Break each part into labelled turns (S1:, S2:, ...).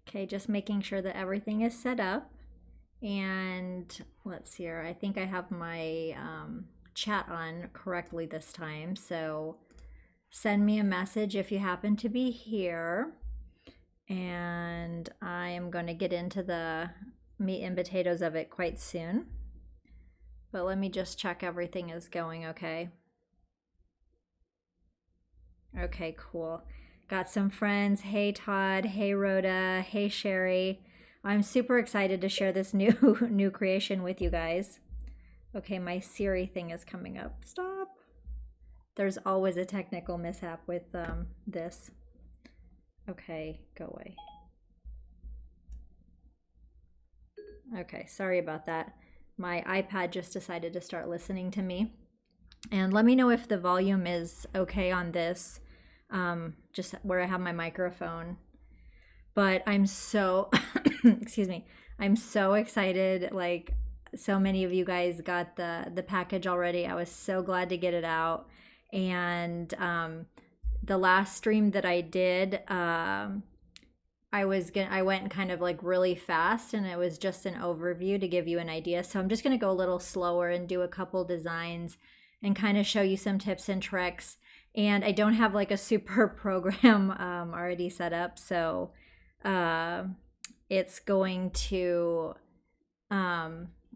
S1: Okay, just making sure that everything is set up. And let's see here. I think I have my chat on correctly this time. So send me a message if you happen to be here. And I am going to get into the meat and potatoes of it quite soon. But let me just check everything is going okay. Okay, cool. Got some friends. Hey, Todd. Hey, Rhoda. Hey, Sherry. I'm super excited to share this new creation with you guys. Okay, my Siri thing is coming up. Stop. There's always a technical mishap with this. Okay, go away. Okay, sorry about that. My iPad just decided to start listening to me. And let me know if the volume is okay on this, just where I have my microphone. But I'm so, excuse me, I'm so excited. Like, so many of you guys got the package already. I was so glad to get it out. And the last stream that I did, I went kind of like really fast, and it was just an overview to give you an idea. So I'm just gonna go a little slower and do a couple designs and kind of show you some tips and tricks. And I don't have like a super program already set up, so it's going to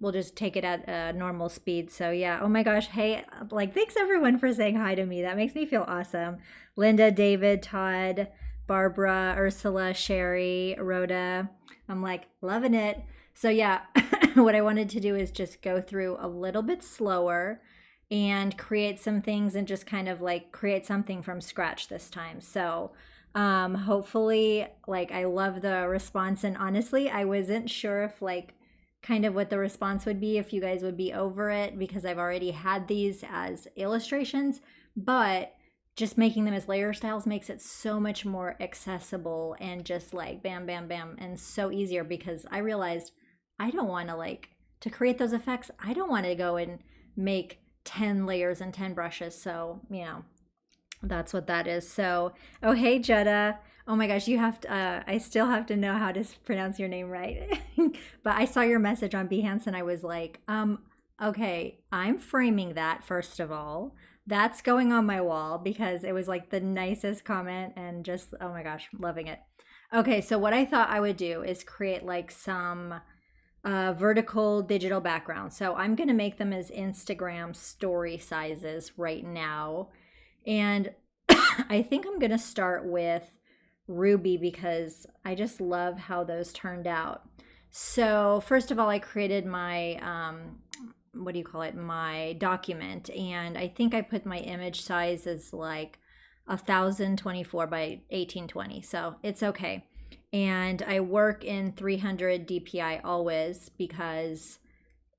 S1: we'll just take it at a normal speed. So yeah, oh my gosh, hey, like thanks everyone for saying hi to me. That makes me feel awesome. Linda, David, Todd, Barbara, Ursula, Sherry, Rhoda. I'm like loving it. So yeah, what I wanted to do is just go through a little bit slower and create some things and just kind of like create something from scratch this time. So hopefully, like, I love the response. And honestly, I wasn't sure if like kind of what the response would be, if you guys would be over it, because I've already had these as illustrations, but just making them as layer styles makes it so much more accessible and just like bam, bam, bam, and so easier, because I realized I don't want to like to create those effects. I don't want to go and make 10 layers and 10 brushes. So, you know, that's what that is. So, oh, hey, Jetta. Oh my gosh, you have to, I still have to know how to pronounce your name right. But I saw your message on Behance and I was like, okay, I'm framing that first of all. That's going on my wall because it was like the nicest comment and just, oh my gosh, loving it. Okay, so what I thought I would do is create like some vertical digital background. So I'm going to make them as Instagram story sizes right now. And I think I'm going to start with Ruby because I just love how those turned out. So first of all, I created my, what do you call it? My document. And I think I put my image size as like 1024 by 1820. So it's okay. And I work in 300 DPI always because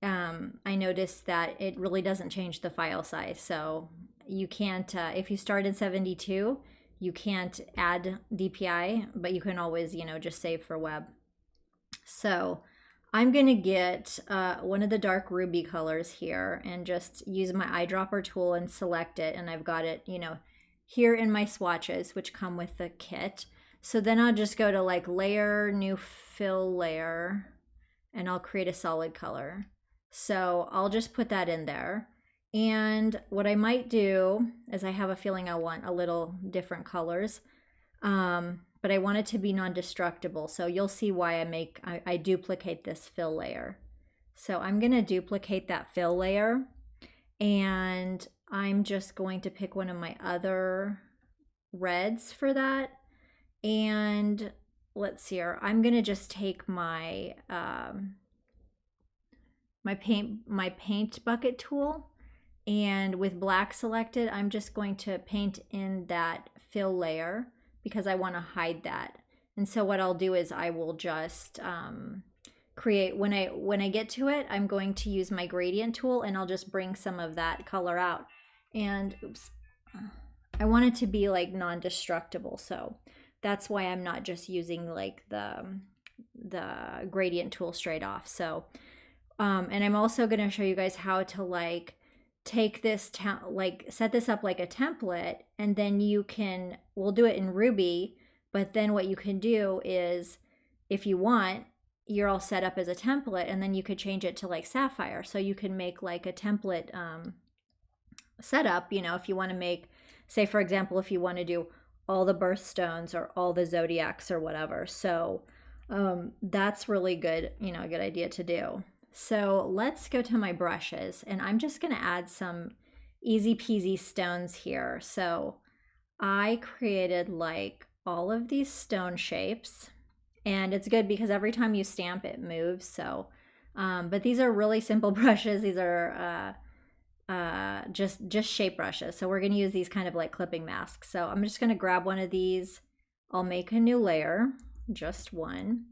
S1: I noticed that it really doesn't change the file size. So you can't, if you start in 72, you can't add DPI, but you can always, you know, just save for web. So I'm going to get one of the dark ruby colors here and just use my eyedropper tool and select it. And I've got it, you know, here in my swatches, which come with the kit. So then I'll just go to like layer, new fill layer, and I'll create a solid color. So I'll just put that in there. And what I might do is I have a feeling I want a little different colors, but I want it to be non-destructible. So you'll see why I duplicate this fill layer. So I'm going to duplicate that fill layer, and I'm just going to pick one of my other reds for that. And let's see here. I'm going to just take my my paint bucket tool, and with black selected, I'm just going to paint in that fill layer because I want to hide that. And so what I'll do is I will just create, when I get to it, I'm going to use my gradient tool and I'll just bring some of that color out. And oops, I want it to be like non-destructible. So that's why I'm not just using like the gradient tool straight off. So, and I'm also going to show you guys how to like take this like set this up like a template, and then we'll do it in Ruby, but then what you can do is, if you want, you're all set up as a template, and then you could change it to like Sapphire. So you can make like a template setup, if you want to make, say for example, if you want to do all the birthstones or all the zodiacs or whatever. So that's really good, a good idea to do. So let's go to my brushes, and I'm just going to add some easy peasy stones here. So I created like all of these stone shapes, and it's good because every time you stamp it moves. So but these are really simple brushes. These are just shape brushes. So we're going to use these kind of like clipping masks. So I'm just going to grab one of these. I'll make a new layer, just one.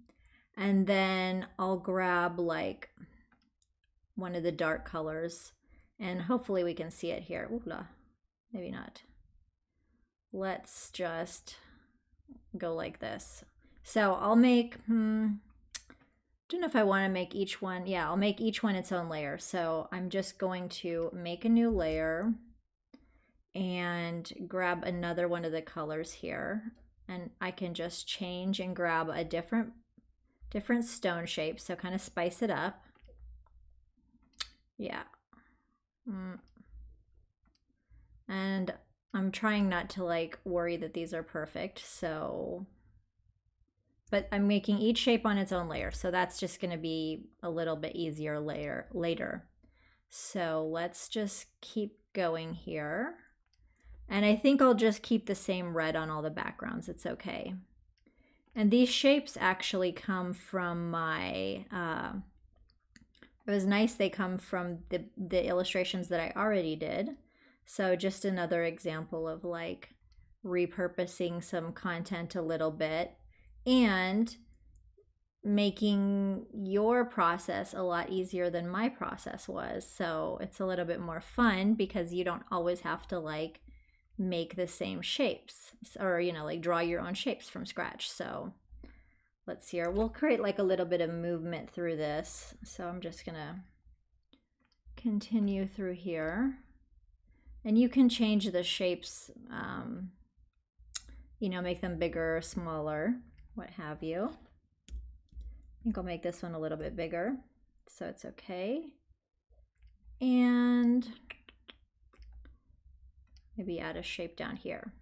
S1: And then I'll grab like one of the dark colors, and hopefully we can see it here. Ooh, maybe not. Let's just go like this. So I'll make, don't know if I want to make each one. Yeah, I'll make each one its own layer. So I'm just going to make a new layer and grab another one of the colors here. And I can just change and grab a different stone shape. So kind of spice it up. Yeah. And I'm trying not to like worry that these are perfect. So, but I'm making each shape on its own layer. So that's just going to be a little bit easier later. So let's just keep going here. And I think I'll just keep the same red on all the backgrounds. It's okay. And these shapes actually come from my, it was nice they come from the illustrations that I already did. So just another example of like repurposing some content a little bit and making your process a lot easier than my process was. So it's a little bit more fun because you don't always have to like make the same shapes or, like draw your own shapes from scratch. So let's see here. We'll create like a little bit of movement through this. So I'm just gonna continue through here. And you can change the shapes, make them bigger, smaller, what have you. I think I'll make this one a little bit bigger, so it's okay. And maybe add a shape down here.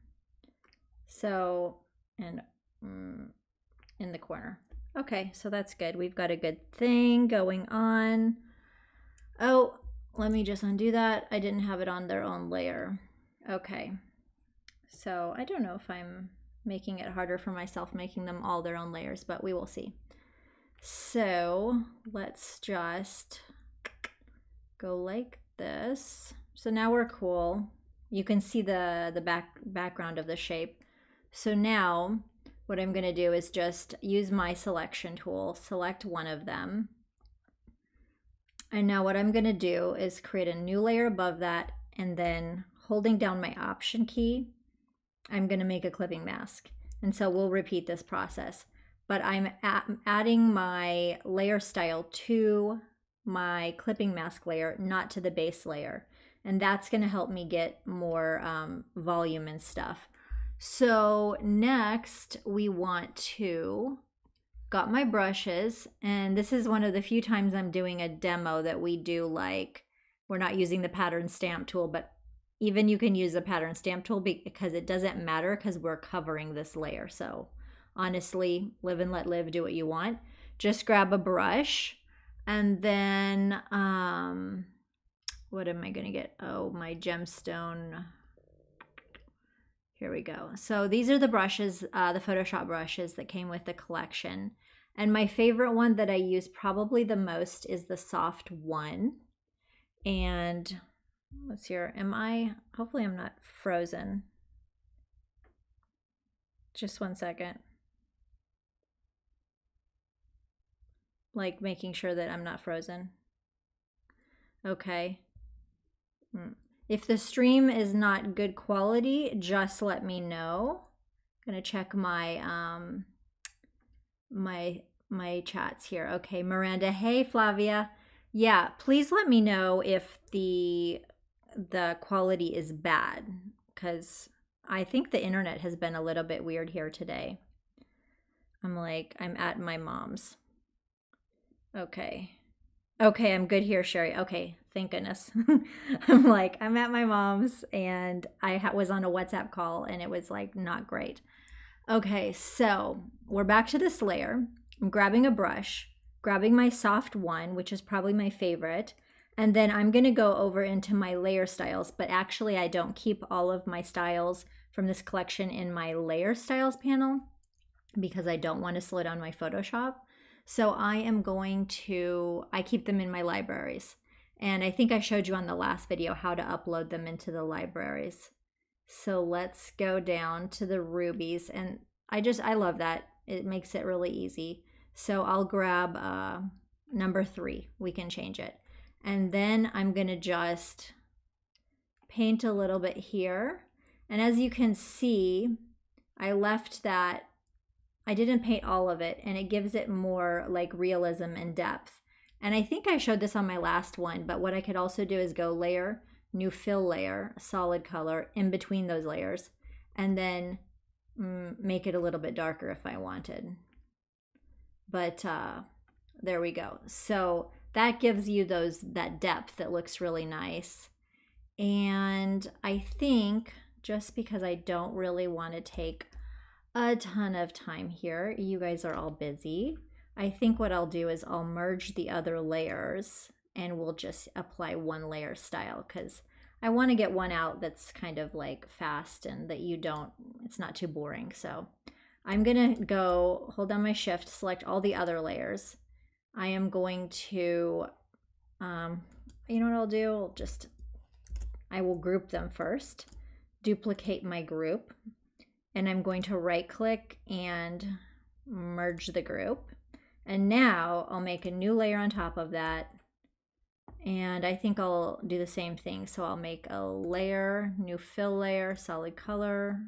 S1: So, and in the corner. Okay, so that's good. We've got a good thing going on. Oh, let me just undo that. I didn't have it on their own layer. Okay, so I don't know if I'm making it harder for myself making them all their own layers, but we will see. So let's just go like this. So now we're cool. You can see the background of the shape. So now what I'm going to do is just use my selection tool, select one of them. And now what I'm going to do is create a new layer above that, and then holding down my Option key, I'm going to make a clipping mask. And so we'll repeat this process. But I'm adding my layer style to my clipping mask layer, not to the base layer. And that's going to help me get more volume and stuff. So next we want to, got my brushes, and this is one of the few times I'm doing a demo that we do, like, we're not using the pattern stamp tool, but even you can use the pattern stamp tool because it doesn't matter because we're covering this layer. So honestly, live and let live, do what you want. Just grab a brush, and then what am I gonna get? Oh, my gemstone. Here we go. So these are the brushes, the Photoshop brushes that came with the collection. And my favorite one that I use probably the most is the soft one. And let's see here. Hopefully I'm not frozen. Just one second. Like making sure that I'm not frozen. Okay. If the stream is not good quality, just let me know. I'm gonna check my my chats here. Okay, Miranda. Hey, Flavia. Yeah, please let me know if the the quality is bad because I think the internet has been a little bit weird here today. I'm at my mom's. Okay. Okay, I'm good here, Sherry. Okay, thank goodness. I'm at my mom's and I was on a WhatsApp call and it was like not great. Okay, so we're back to this layer. I'm grabbing a brush, grabbing my soft one, which is probably my favorite, and then I'm gonna go over into my layer styles, but actually I don't keep all of my styles from this collection in my layer styles panel because I don't want to slow down my Photoshop. So I keep them in my libraries. And I think I showed you on the last video how to upload them into the libraries. So let's go down to the rubies. And I love that. It makes it really easy. So I'll grab number 3. We can change it. And then I'm going to just paint a little bit here. And as you can see, I left that, I didn't paint all of it, and it gives it more like realism and depth. And I think I showed this on my last one, but what I could also do is go layer, new fill layer, solid color in between those layers, and then make it a little bit darker if I wanted. But there we go. So that gives you that depth that looks really nice. And I think just because I don't really want to take a ton of time here, you guys are all busy, I think what I'll do is I'll merge the other layers and we'll just apply one layer style because I want to get one out that's kind of like fast and that it's not too boring. So I'm gonna go hold down my shift, select all the other layers. I am going to, you know what I'll do? I will group them first, duplicate my group, and I'm going to right click and merge the group. And now I'll make a new layer on top of that. And I think I'll do the same thing. So I'll make a layer, new fill layer, solid color,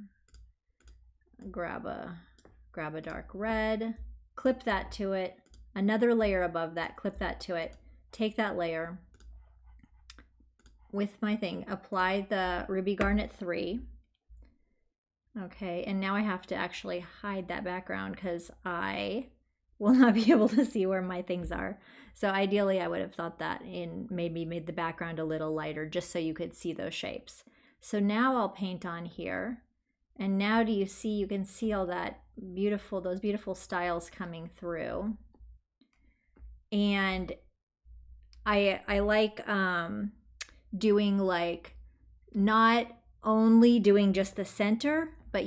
S1: grab a dark red, clip that to it, another layer above that, clip that to it, take that layer with my thing, apply the Ruby Garnet 3. Okay, and now I have to actually hide that background because I will not be able to see where my things are. So ideally I would have thought that and maybe made the background a little lighter just so you could see those shapes. So now I'll paint on here. And now you can see all that those beautiful styles coming through. And I like doing like not only doing just the center, but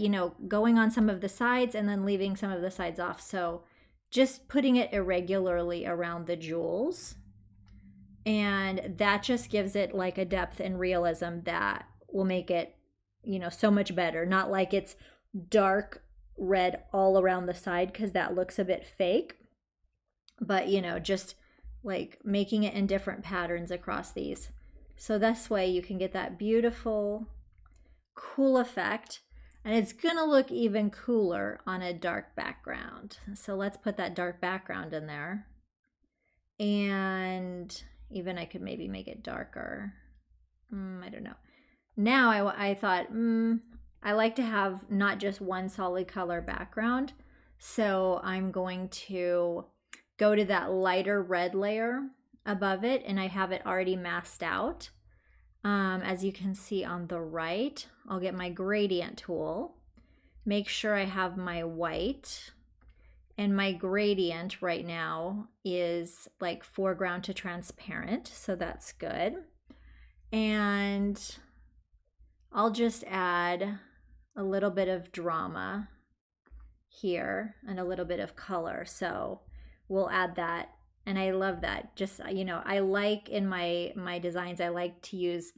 S1: going on some of the sides and then leaving some of the sides off. So just putting it irregularly around the jewels. And that just gives it like a depth and realism that will make it, so much better. Not like it's dark red all around the side because that looks a bit fake. But, just like making it in different patterns across these. So this way you can get that beautiful, cool effect. And it's gonna look even cooler on a dark background. So let's put that dark background in there. And even I could maybe make it darker. I don't know. Now I thought, I like to have not just one solid color background. So I'm going to go to that lighter red layer above it, and I have it already masked out. As you can see on the right, I'll get my gradient tool, make sure I have my white, and my gradient right now is like foreground to transparent, so that's good. And I'll just add a little bit of drama here and a little bit of color, so we'll add that. And I love that. Just, I like in my designs, I like to use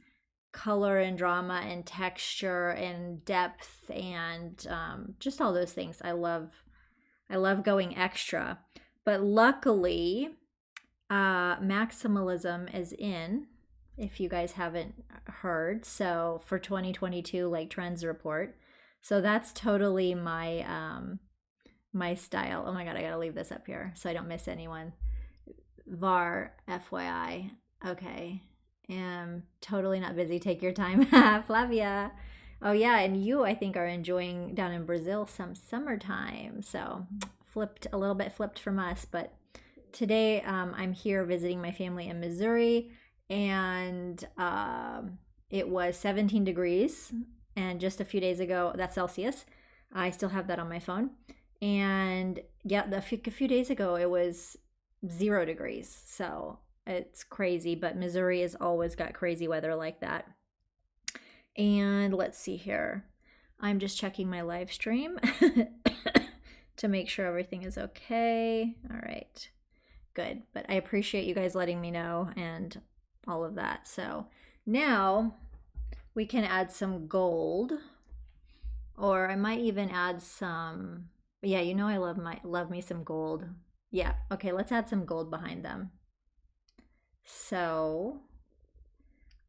S1: color and drama and texture and depth and just all those things. I love going extra. But luckily, maximalism is in, if you guys haven't heard. So for 2022, like trends report. So that's totally my my style. Oh my God, I gotta leave this up here so I don't miss anyone. VAR, FYI. Okay. am totally not busy. Take your time. Flavia. Oh yeah, and you I think are enjoying down in Brazil some summertime. So flipped a little bit flipped from us, but today I'm here visiting my family in Missouri, and it was 17 degrees. And just a few days ago, that's Celsius. I still have that on my phone. And yeah, a few days ago, it was 0 degrees. So it's crazy, but Missouri has always got crazy weather like that. And let's see here. I'm just checking my live stream to make sure everything is okay. All right, good. But I appreciate you guys letting me know and all of that. So now we can add some gold, or I might even add some. Yeah, you know I love me some gold. Yeah, okay, let's add some gold behind them. So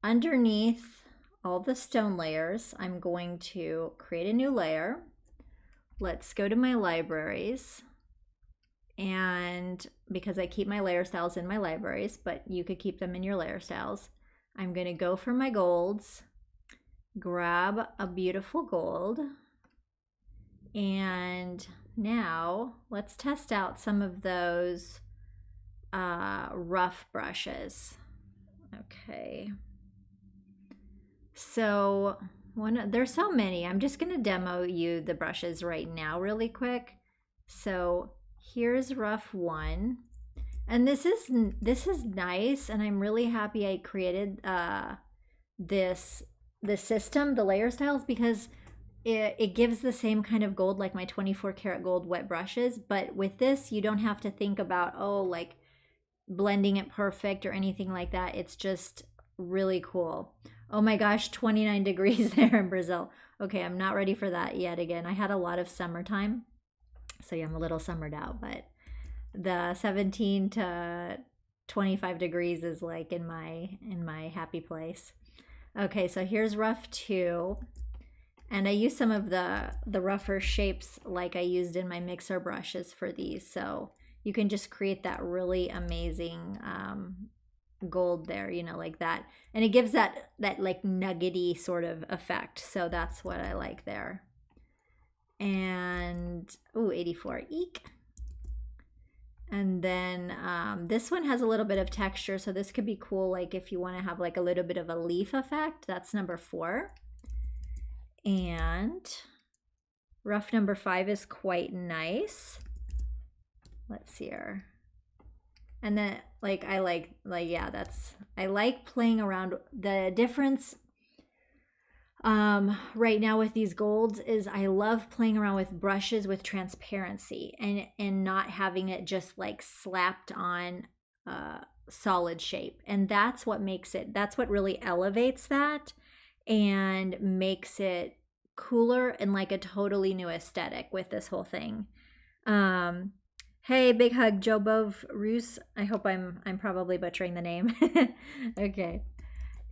S1: underneath all the stone layers, I'm going to create a new layer. Let's go to my libraries. And because I keep my layer styles in my libraries, but you could keep them in your layer styles, I'm going to go for my golds, grab a beautiful gold, and now let's test out some of those rough brushes. Okay. So there's so many. I'm just going to demo you the brushes right now really quick. So here's rough one. And this is nice, and I'm really happy I created this system, the layer styles, because it gives the same kind of gold like my 24 karat gold wet brushes, but with this you don't have to think about, oh, like blending it perfect or anything like that. It's just really cool. Oh my gosh, 29 degrees there in Brazil. Okay, I'm not ready for that yet again. I had a lot of summertime, so yeah, I'm a little summered out, but the 17 to 25 degrees is like in my happy place. Okay, so here's rough 2. And I use some of the rougher shapes like I used in my mixer brushes for these. So you can just create that really amazing gold there, you know, like that. And it gives that like nuggety sort of effect. So that's what I like there. And, ooh, 84, eek. And then this one has a little bit of texture, so this could be cool, like if you want to have like a little bit of a leaf effect. That's number 4. And rough number 5 is quite nice. Let's see here. And then like I like yeah, I like playing around. The difference right now with these golds is I love playing around with brushes with transparency and not having it just like slapped on solid shape. And that's what really elevates that and makes it cooler and like a totally new aesthetic with this whole thing. Hey, big hug, Jobov Roos. I hope I'm probably butchering the name. Okay.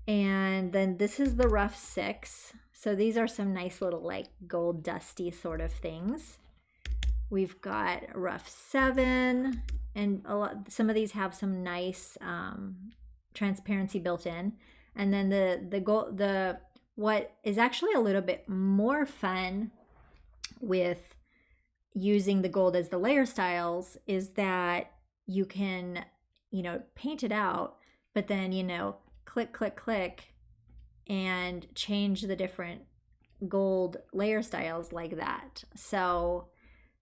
S1: And then this is the rough 6. So these are some nice little like gold dusty sort of things. We've got rough 7, and some of these have some nice transparency built in. And then the what is actually a little bit more fun with using the gold as the layer styles is that you can, you know, paint it out, but then, you know, click, click, click, and change the different gold layer styles like that. So,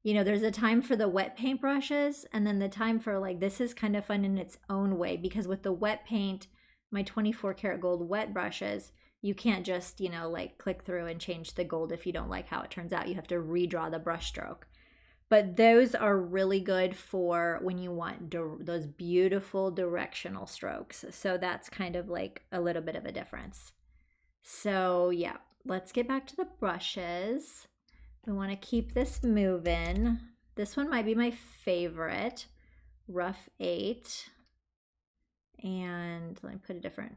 S1: you know, there's a time for the wet paint brushes, and then the time for like, this is kind of fun in its own way, because with the wet paint, my 24 karat gold wet brushes, you can't just, you know, like click through and change the gold if you don't like how it turns out. You have to redraw the brush stroke. But those are really good for when you want those beautiful directional strokes. So that's kind of like a little bit of a difference. So yeah, let's get back to the brushes. We want to keep this moving. This one might be my favorite, rough 8. And let me put a different.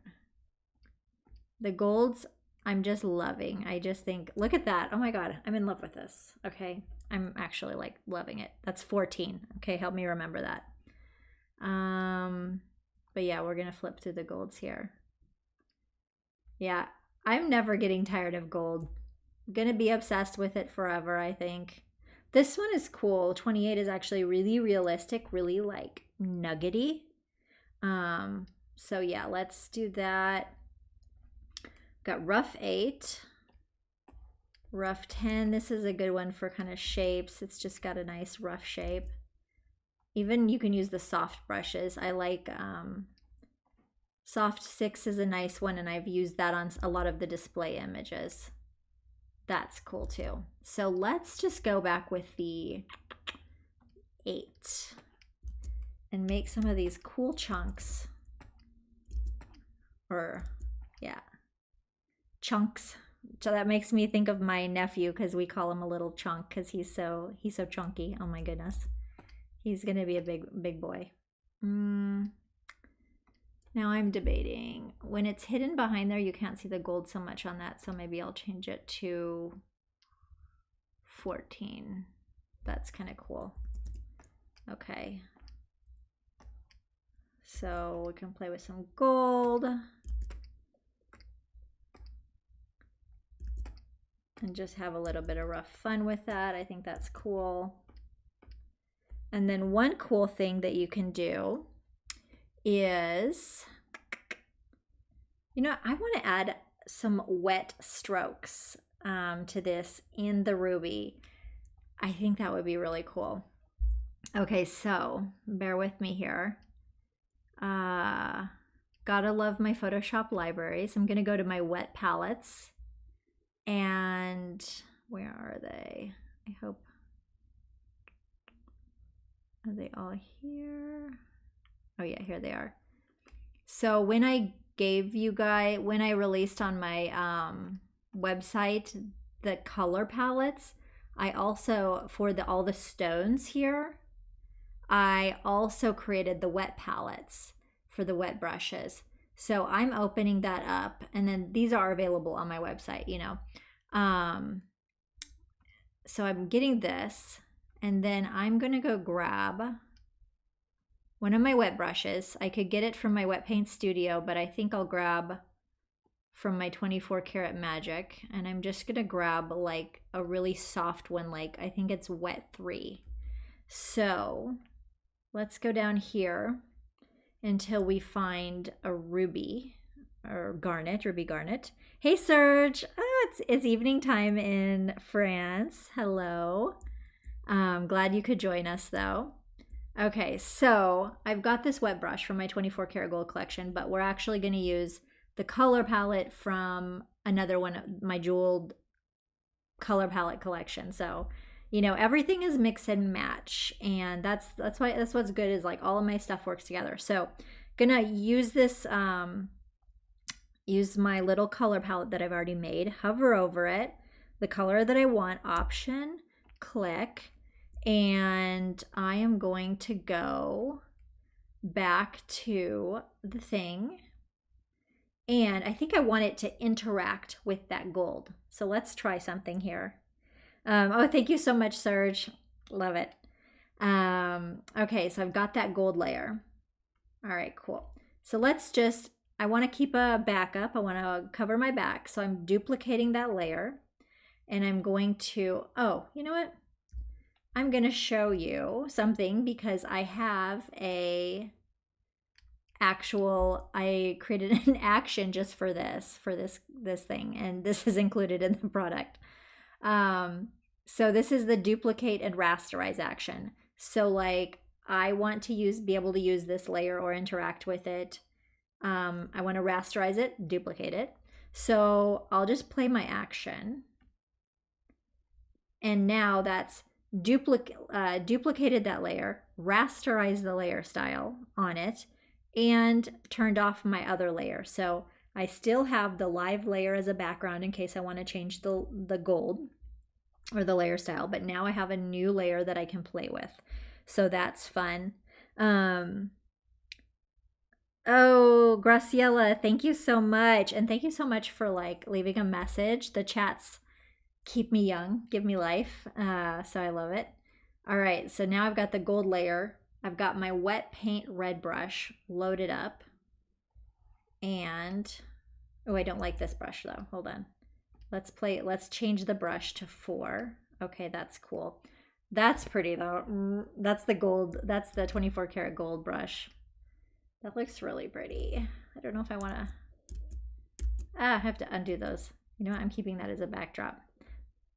S1: The golds I'm just loving. I just think, look at that. Oh my God, I'm in love with this. Okay, I'm actually like loving it. That's 14. Okay, help me remember that. But yeah, we're gonna flip through the golds here. Yeah, I'm never getting tired of gold. I'm gonna be obsessed with it forever, I think. This one is cool. 28 is actually really realistic, really like nuggety. Um, so yeah, let's do that. Got rough 8, rough 10. This is a good one for kind of shapes. It's just got a nice rough shape. Even you can use the soft brushes. I like soft 6 is a nice one, and I've used that on a lot of the display images. That's cool too. So let's just go back with the 8 and make some of these cool chunks. Or, yeah, chunks. So that makes me think of my nephew, because we call him a little chunk because he's so chunky. Oh my goodness. He's gonna be a big boy. Now I'm debating. When it's hidden behind there, you can't see the gold so much on that, so maybe I'll change it to 14. That's kind of cool. Okay. So we can play with some gold. And just have a little bit of rough fun with that. I think that's cool. And then one cool thing that you can do is, you know, I want to add some wet strokes to this in the ruby. I think that would be really cool. Okay, so bear with me here. Gotta love my Photoshop libraries. I'm gonna go to my wet palettes. And where are they? I hope. Are they all here? Oh yeah, here they are. So when I gave you guys, when I released on my website the color palettes, I also, for all the stones here, I also created the wet palettes for the wet brushes. So I'm opening that up, and then these are available on my website, you know. So I'm getting this, and then I'm gonna go grab one of my wet brushes. I could get it from my Wet Paint Studio, but I think I'll grab from my 24 Karat Magic, and I'm just gonna grab like a really soft one, like I think it's Wet 3. So let's go down here until we find a ruby or garnet, ruby garnet. Hey Serge, it's evening time in France. Hello. Glad you could join us though. Okay, so I've got this wet brush from my 24 karat gold collection, but we're actually going to use the color palette from another one, my jeweled color palette collection. So, you know, everything is mix and match, and that's what's good, is like all of my stuff works together. So, gonna use this use my little color palette that I've already made, hover over it, the color that I want, option, click, and I am going to go back to the thing, and I think I want it to interact with that gold. So let's try something here. Oh, thank you so much, Serge. Love it. Okay, so I've got that gold layer. All right, cool. So let's just, I want to keep a backup. I want to cover my back. So I'm duplicating that layer, and I'm going to, oh, you know what? I'm going to show you something, because I have I created an action just for this thing, and this is included in the product. So this is the duplicate and rasterize action. So like I want to be able to use this layer or interact with it. I want to rasterize it, duplicate it. So I'll just play my action. And now that's duplicated that layer, rasterized the layer style on it, and turned off my other layer. So I still have the live layer as a background in case I want to change the gold or the layer style, but now I have a new layer that I can play with. So that's fun. Oh, Graciela, thank you so much. And thank you so much for like leaving a message. The chats keep me young, give me life. So I love it. All right, so now I've got the gold layer. I've got my wet paint red brush loaded up. And Oh, I don't like this brush though. Hold on. Let's change the brush to 4. Okay, that's cool. That's pretty though. That's the gold, that's the 24 karat gold brush. That looks really pretty. I don't know if I want to, I have to undo those. You know what? I'm keeping that as a backdrop.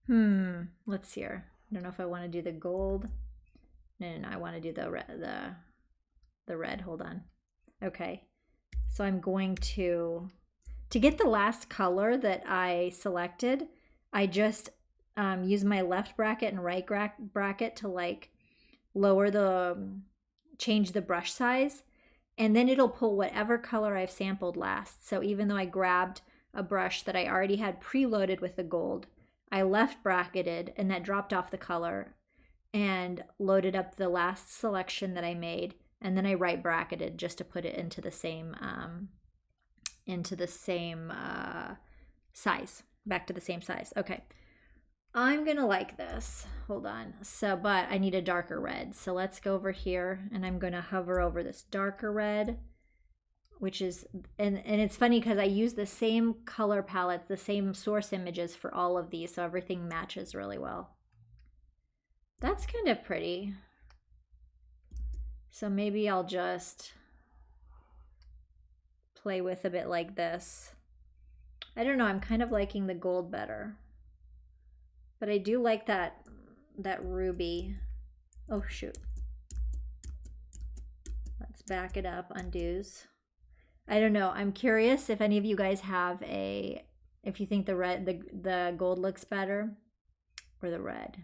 S1: Let's see here. I don't know if I want to do the gold. No, I want to do the red. Hold on. Okay. So I'm going to get the last color that I selected, I just use my left bracket and right bracket to like change the brush size, and then it'll pull whatever color I've sampled last. So even though I grabbed a brush that I already had preloaded with the gold, I left bracketed and that dropped off the color and loaded up the last selection that I made, and then I right bracketed just to put it into the same size, back to the same size. Okay, I'm gonna like this. Hold on. So, but I need a darker red. So let's go over here and I'm gonna hover over this darker red, which is, and it's funny because I use the same color palette, the same source images for all of these, so everything matches really well. That's kind of pretty. So maybe I'll just play with a bit like this. I don't know, I'm kind of liking the gold better. But I do like that ruby. Oh shoot. Let's back it up, undos. I don't know, I'm curious if any of you guys have if you think the gold looks better or the red.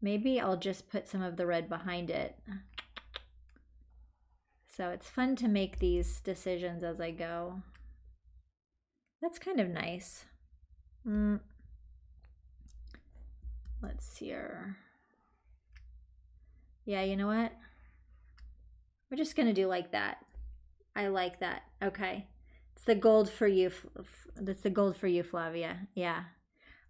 S1: Maybe I'll just put some of the red behind it. So it's fun to make these decisions as I go. That's kind of nice. Let's see here. Yeah, you know what? We're just gonna do like that. I like that. Okay. It's the gold for you. That's the gold for you, Flavia. Yeah.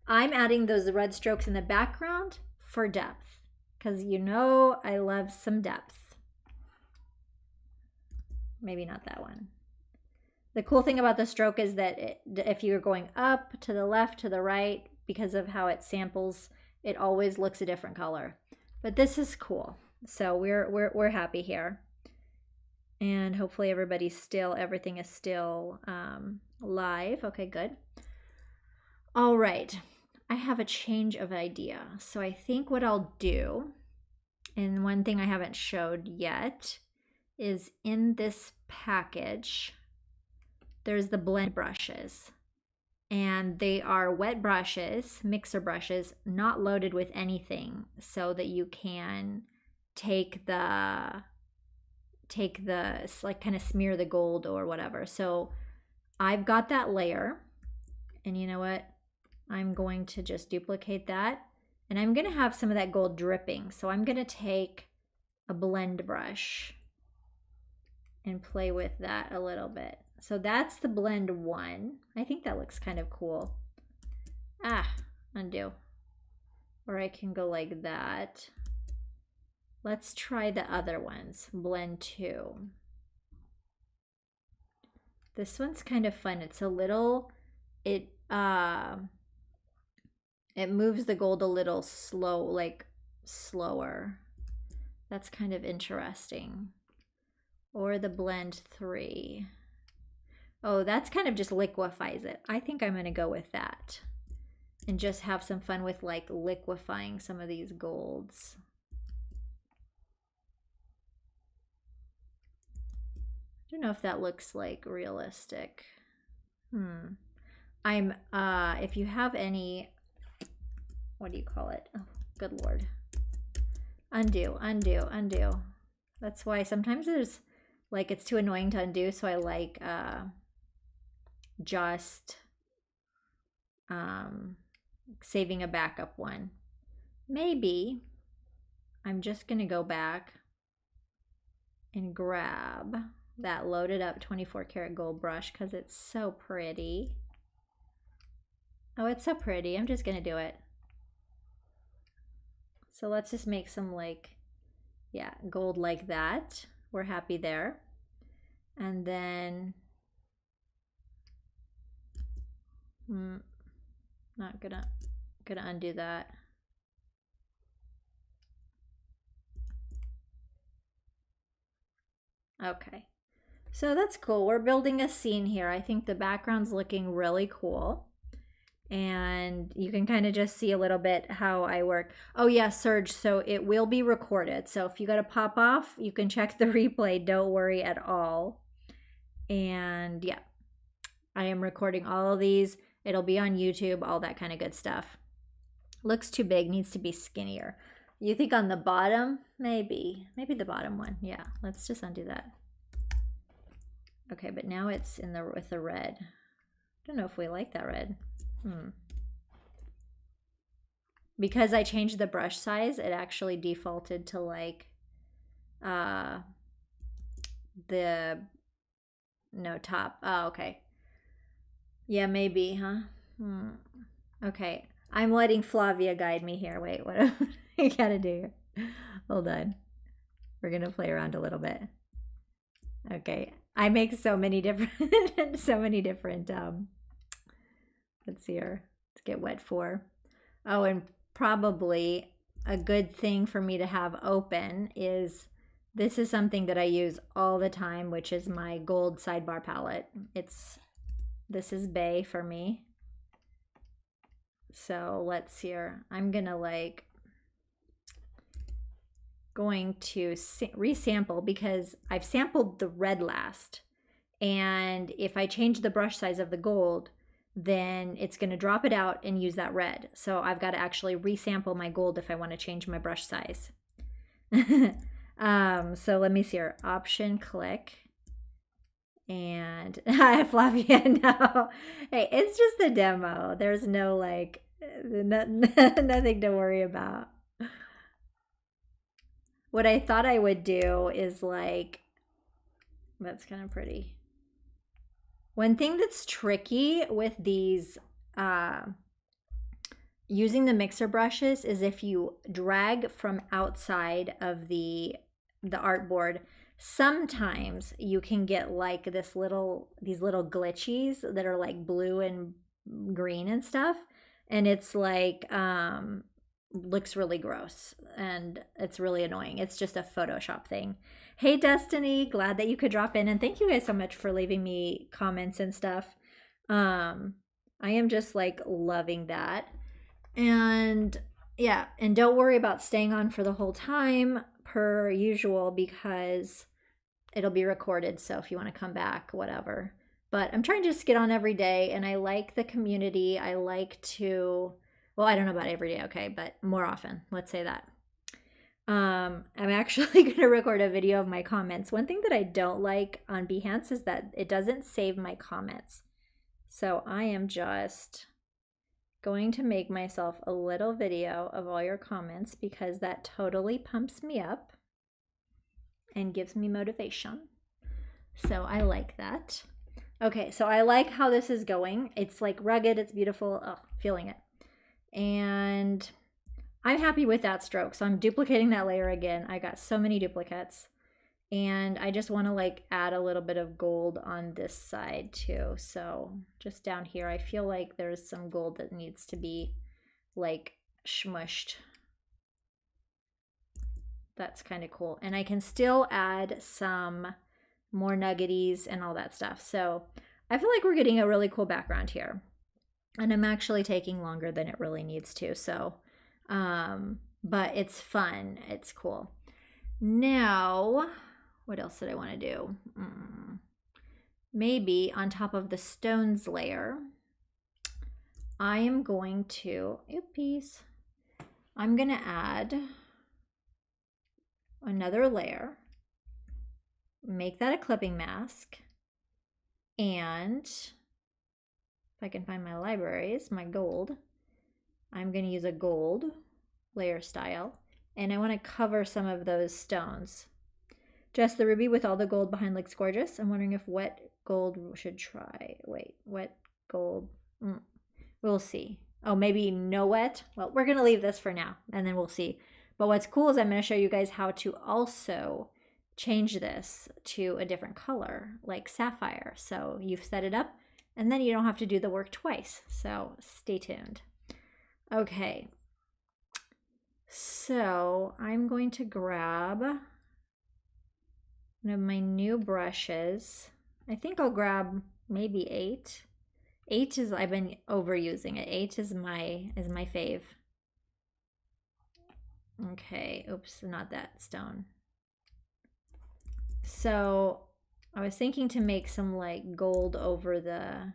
S1: I'm adding those red strokes in the background for depth, because you know I love some depth. Maybe not that one. The cool thing about the stroke is that if you're going up, to the left, to the right, because of how it samples, it always looks a different color. But this is cool. So we're happy here. And hopefully everything is still live. Okay, good. All right. I have a change of idea. So I think what I'll do, and one thing I haven't showed yet, is in this package, there's the blend brushes. And they are wet brushes, mixer brushes, not loaded with anything, so that you can take the like kind of smear the gold or whatever. So I've got that layer, and you know what? I'm going to just duplicate that, and I'm going to have some of that gold dripping. So I'm going to take a blend brush and play with that a little bit. So that's the blend 1. I think that looks kind of cool. Undo. Or I can go like that. Let's try the other ones. Blend 2. This one's kind of fun. It's a little, it moves the gold a little slower. That's kind of interesting. Or the blend 3. Oh, that's kind of just liquefies it. I think I'm going to go with that and just have some fun with like liquefying some of these golds. I don't know if that looks like realistic. If you have any, what do you call it? Oh, good Lord. Undo. That's why sometimes there's like, it's too annoying to undo. So I like, just saving a backup one. Maybe I'm just gonna go back and grab that loaded up 24 karat gold brush because it's so pretty. Oh, it's so pretty. I'm just gonna do it. So let's just make some like, yeah, gold like that. We're happy there. And then Not gonna undo that. Okay. So that's cool. We're building a scene here. I think the background's looking really cool. And you can kind of just see a little bit how I work. Oh yeah, Serge, so it will be recorded. So if you got to pop off, you can check the replay. Don't worry at all. And yeah, I am recording all of these. It'll be on YouTube, all that kind of good stuff. Looks too big, needs to be skinnier. You think on the bottom? Maybe the bottom one. Yeah, let's just undo that. Okay, but now it's in the with the red. Don't know if we like that red. Because I changed the brush size, it actually defaulted to like the top. Oh, okay. Yeah, maybe, huh? Okay. I'm letting Flavia guide me here. Wait, what do I gotta do here? Hold on. We're gonna play around a little bit. Okay. I make so many different let's see here. Let's get wet for. Oh, and probably a good thing for me to have open is this is something that I use all the time, which is my gold sidebar palette. This is Bay for me. So let's see here. I'm gonna going to resample because I've sampled the red last. And if I change the brush size of the gold, then it's going to drop it out and use that red. So I've got to actually resample my gold if I want to change my brush size. So let me see here. Option click. And Flavia, no. Hey, it's just a demo. There's no nothing to worry about. What I thought I would do is that's kind of pretty. One thing that's tricky with these using the mixer brushes is if you drag from outside of the artboard, sometimes you can get like these little glitchies that are like blue and green and stuff, and it's like looks really gross and it's really annoying. It's just a Photoshop thing. Hey Destiny, glad that you could drop in, and thank you guys so much for leaving me comments and stuff. I am just loving that. And yeah, and don't worry about staying on for the whole time per usual because it'll be recorded, so if you want to come back, whatever. But I'm trying to just get on every day, and I like the community. I like to, well, I don't know about every day, okay, but more often, let's say that. I'm actually going to record a video of my comments. One thing that I don't like on Behance is that it doesn't save my comments. So I am just going to make myself a little video of all your comments because that totally pumps me up and gives me motivation. So I like that. Okay, so I like how this is going. It's like rugged, it's beautiful. Oh, feeling it. And I'm happy with that stroke. So I'm duplicating that layer again. I got so many duplicates. And I just want to add a little bit of gold on this side too. So just down here, I feel like there's some gold that needs to be smushed. That's kind of cool. And I can still add some more nuggeties and all that stuff. So I feel like we're getting a really cool background here. And I'm actually taking longer than it really needs to. So, but it's fun. It's cool. Now, what else did I want to do? Maybe on top of the stones layer, I am going to, I'm going to add another layer, make that a clipping mask, and if I can find my libraries, my gold, I'm going to use a gold layer style, and I want to cover some of those stones. Just the ruby with all the gold behind looks gorgeous. I'm wondering if wet gold should try. Wait, wet gold. We'll see. Oh, maybe no wet. Well, we're going to leave this for now, and then we'll see. But what's cool is I'm going to show you guys how to also change this to a different color, like sapphire. So you've set it up, And then you don't have to do the work twice. So stay tuned. Okay. So I'm going to grab one of my new brushes. I think I'll grab maybe 8. 8 is, I've been overusing it. 8 is my fave. Okay, oops, not that stone. So I was thinking to make some like gold over the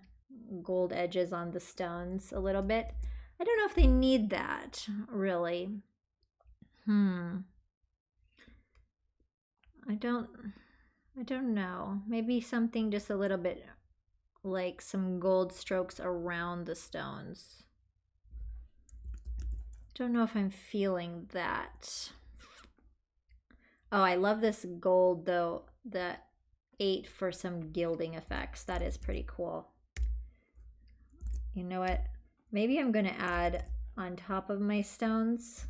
S1: gold edges on the stones a little bit. I don't know if they need that really. I don't know. Maybe something just a little bit like some gold strokes around the stones. Don't know if I'm feeling that. Oh, I love this gold though, the 8 for some gilding effects. That is pretty cool. You know what? Maybe I'm gonna add on top of my stones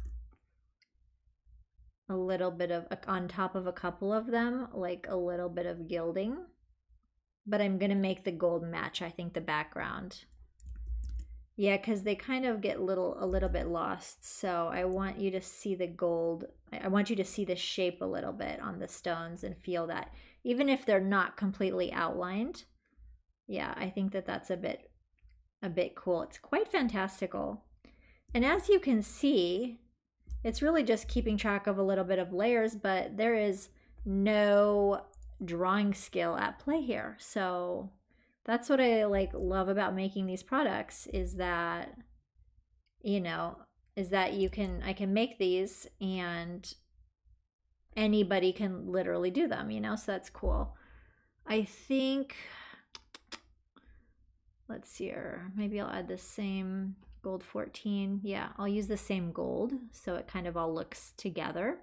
S1: a little bit of, on top of a couple of them, like a little bit of gilding. But I'm gonna make the gold match, I think, the background. Yeah, because they kind of get a little bit lost. So I want you to see the gold. I want you to see the shape a little bit on the stones and feel that, even if they're not completely outlined. Yeah, I think that that's a bit cool. It's quite fantastical. And as you can see, it's really just keeping track of a little bit of layers, but there is no drawing skill at play here. So that's what I like love about making these products, is that, you know, is that I can make these and anybody can literally do them, you know, so that's cool. I think, let's see here, maybe I'll add the same gold 14. Yeah, I'll use the same gold so it kind of all looks together.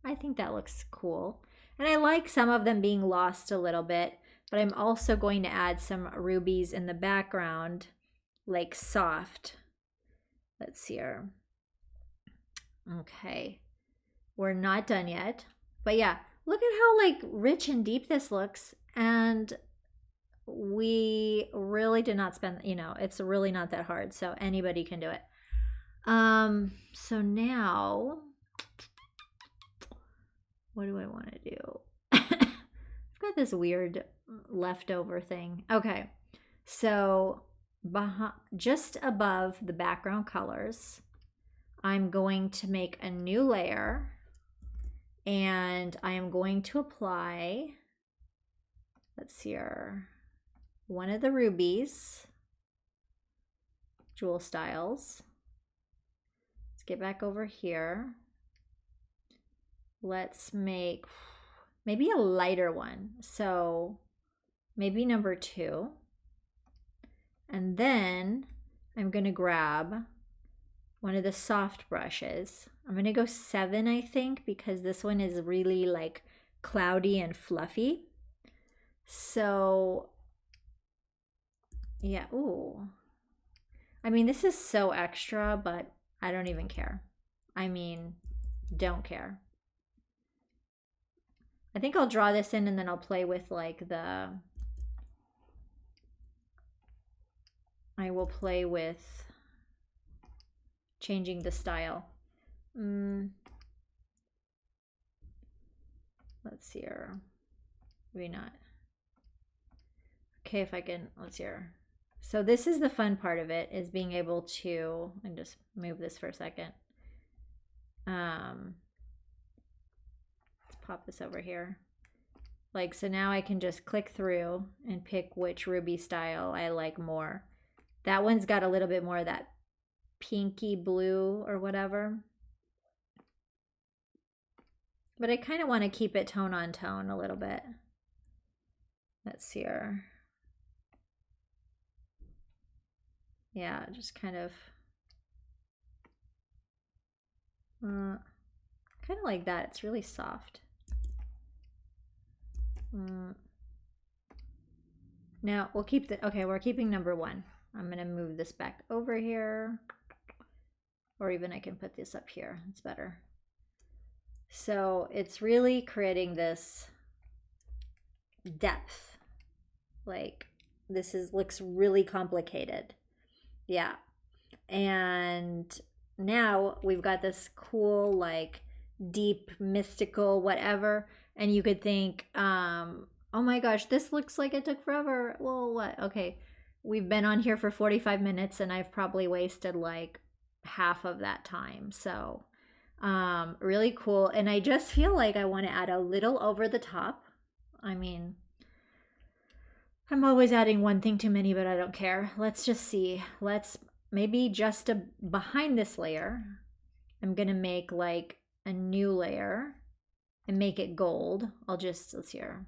S1: I think that looks cool. And I like some of them being lost a little bit, but I'm also going to add some rubies in the background, like soft. Let's see here. Okay, we're not done yet, but yeah, look at how like rich and deep this looks. And we really did not spend, you know, it's really not that hard, so anybody can do it. So now, what do I want to do? I've got this weird leftover thing. Okay, so just above the background colors, I'm going to make a new layer, and I am going to apply, let's see here, one of the rubies, Jewel Styles. Let's get back over here. Let's make maybe a lighter one. So maybe number 2. And then I'm gonna grab one of the soft brushes. I'm gonna go 7, I think, because this one is really like cloudy and fluffy. So yeah, ooh. I mean, this is so extra, but I don't even care. I mean, don't care. I think I'll draw this in and then I'll play with like I will play with changing the style. Let's see here. Maybe not. Okay, if I can, let's see here. So this is the fun part of it, is being able to, and just move this for a second. Let's pop this over here. Like, so now I can just click through and pick which ruby style I like more. That one's got a little bit more of that pinky blue or whatever. But I kind of want to keep it tone on tone a little bit. Let's see here. Yeah, just kind of like that. It's really soft. Now we'll keep the, okay, we're keeping number 1. I'm gonna move this back over here, or even I can put this up here. It's better. So it's really creating this depth, like looks really complicated. Yeah. And now we've got this cool, like, deep, mystical, whatever. And you could think, oh my gosh, this looks like it took forever. Well, what? Okay. We've been on here for 45 minutes and I've probably wasted like half of that time. So, really cool. And I just feel like I want to add a little over the top. I mean, I'm always adding one thing too many, but I don't care. Let's just see. Let's maybe just behind this layer, I'm gonna make like a new layer and make it gold. Let's here.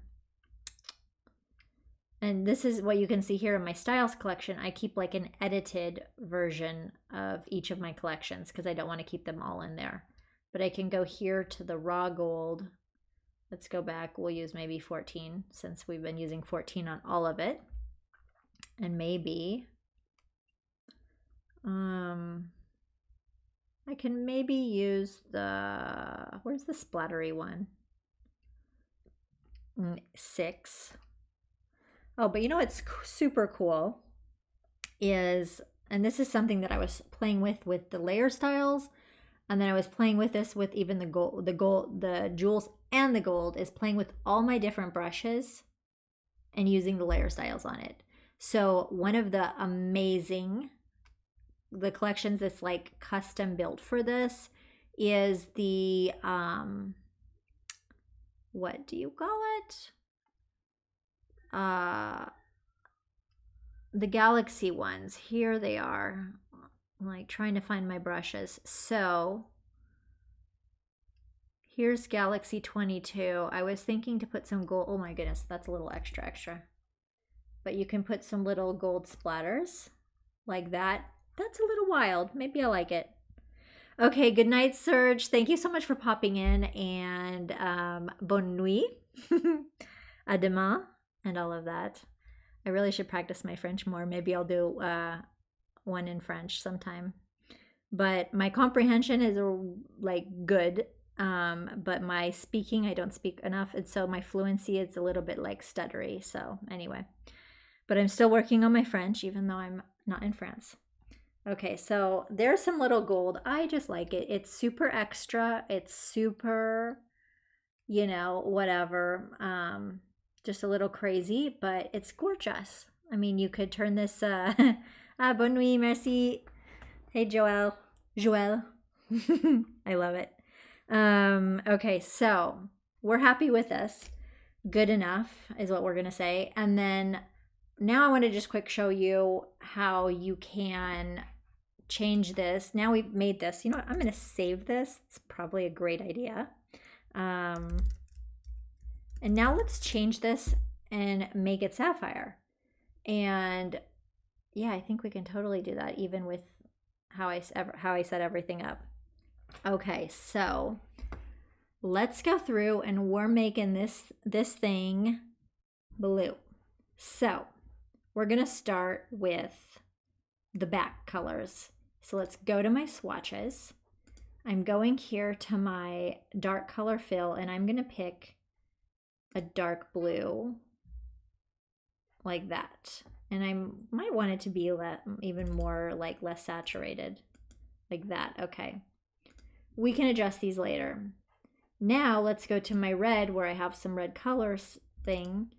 S1: And this is what you can see here in my styles collection. I keep like an edited version of each of my collections because I don't want to keep them all in there. But I can go here to the raw gold. Let's go back. We'll use maybe 14 since we've been using 14 on all of it. And maybe I can maybe use where's the splattery one? 6. Oh, but you know what's super cool is, and this is something that I was playing with the layer styles, and then I was playing with this with even the jewels and the gold, is playing with all my different brushes and using the layer styles on it. So one of the collections that's like custom built for this is the, what do you call it? The galaxy ones. Here they are. I'm like trying to find my brushes. So here's Galaxy 22. I was thinking to put some gold. Oh my goodness, that's a little extra. But you can put some little gold splatters like that. That's a little wild. Maybe I like it. Okay, good night, Serge. Thank you so much for popping in, and bonne nuit, à demain, and all of that. I really should practice my French more. Maybe I'll do one in French sometime. But my comprehension is like good, but my speaking, I don't speak enough, and so my fluency is a little bit like stuttery. So anyway, but I'm still working on my French, even though I'm not in France. Okay, so there's some little gold. I just like it. It's super extra. It's super, whatever. Just a little crazy, but it's gorgeous. I mean, you could turn this, bonne nuit, merci. Hey, Joelle. I love it. Okay, so we're happy with this. Good enough is what we're going to say. And then now I want to just quick show you how you can change this. Now we've made this. You know what? I'm going to save this. It's probably a great idea. And now let's change this and make it sapphire. And yeah, I think we can totally do that even with how I set everything up. Okay, so let's go through and we're making this thing blue. So we're gonna start with the back colors. So let's go to my swatches. I'm going here to my dark color fill, and I'm gonna pick a dark blue like that. And I might want it to be even more like less saturated, like that. Okay, we can adjust these later. Now let's go to my red where I have some red colors thing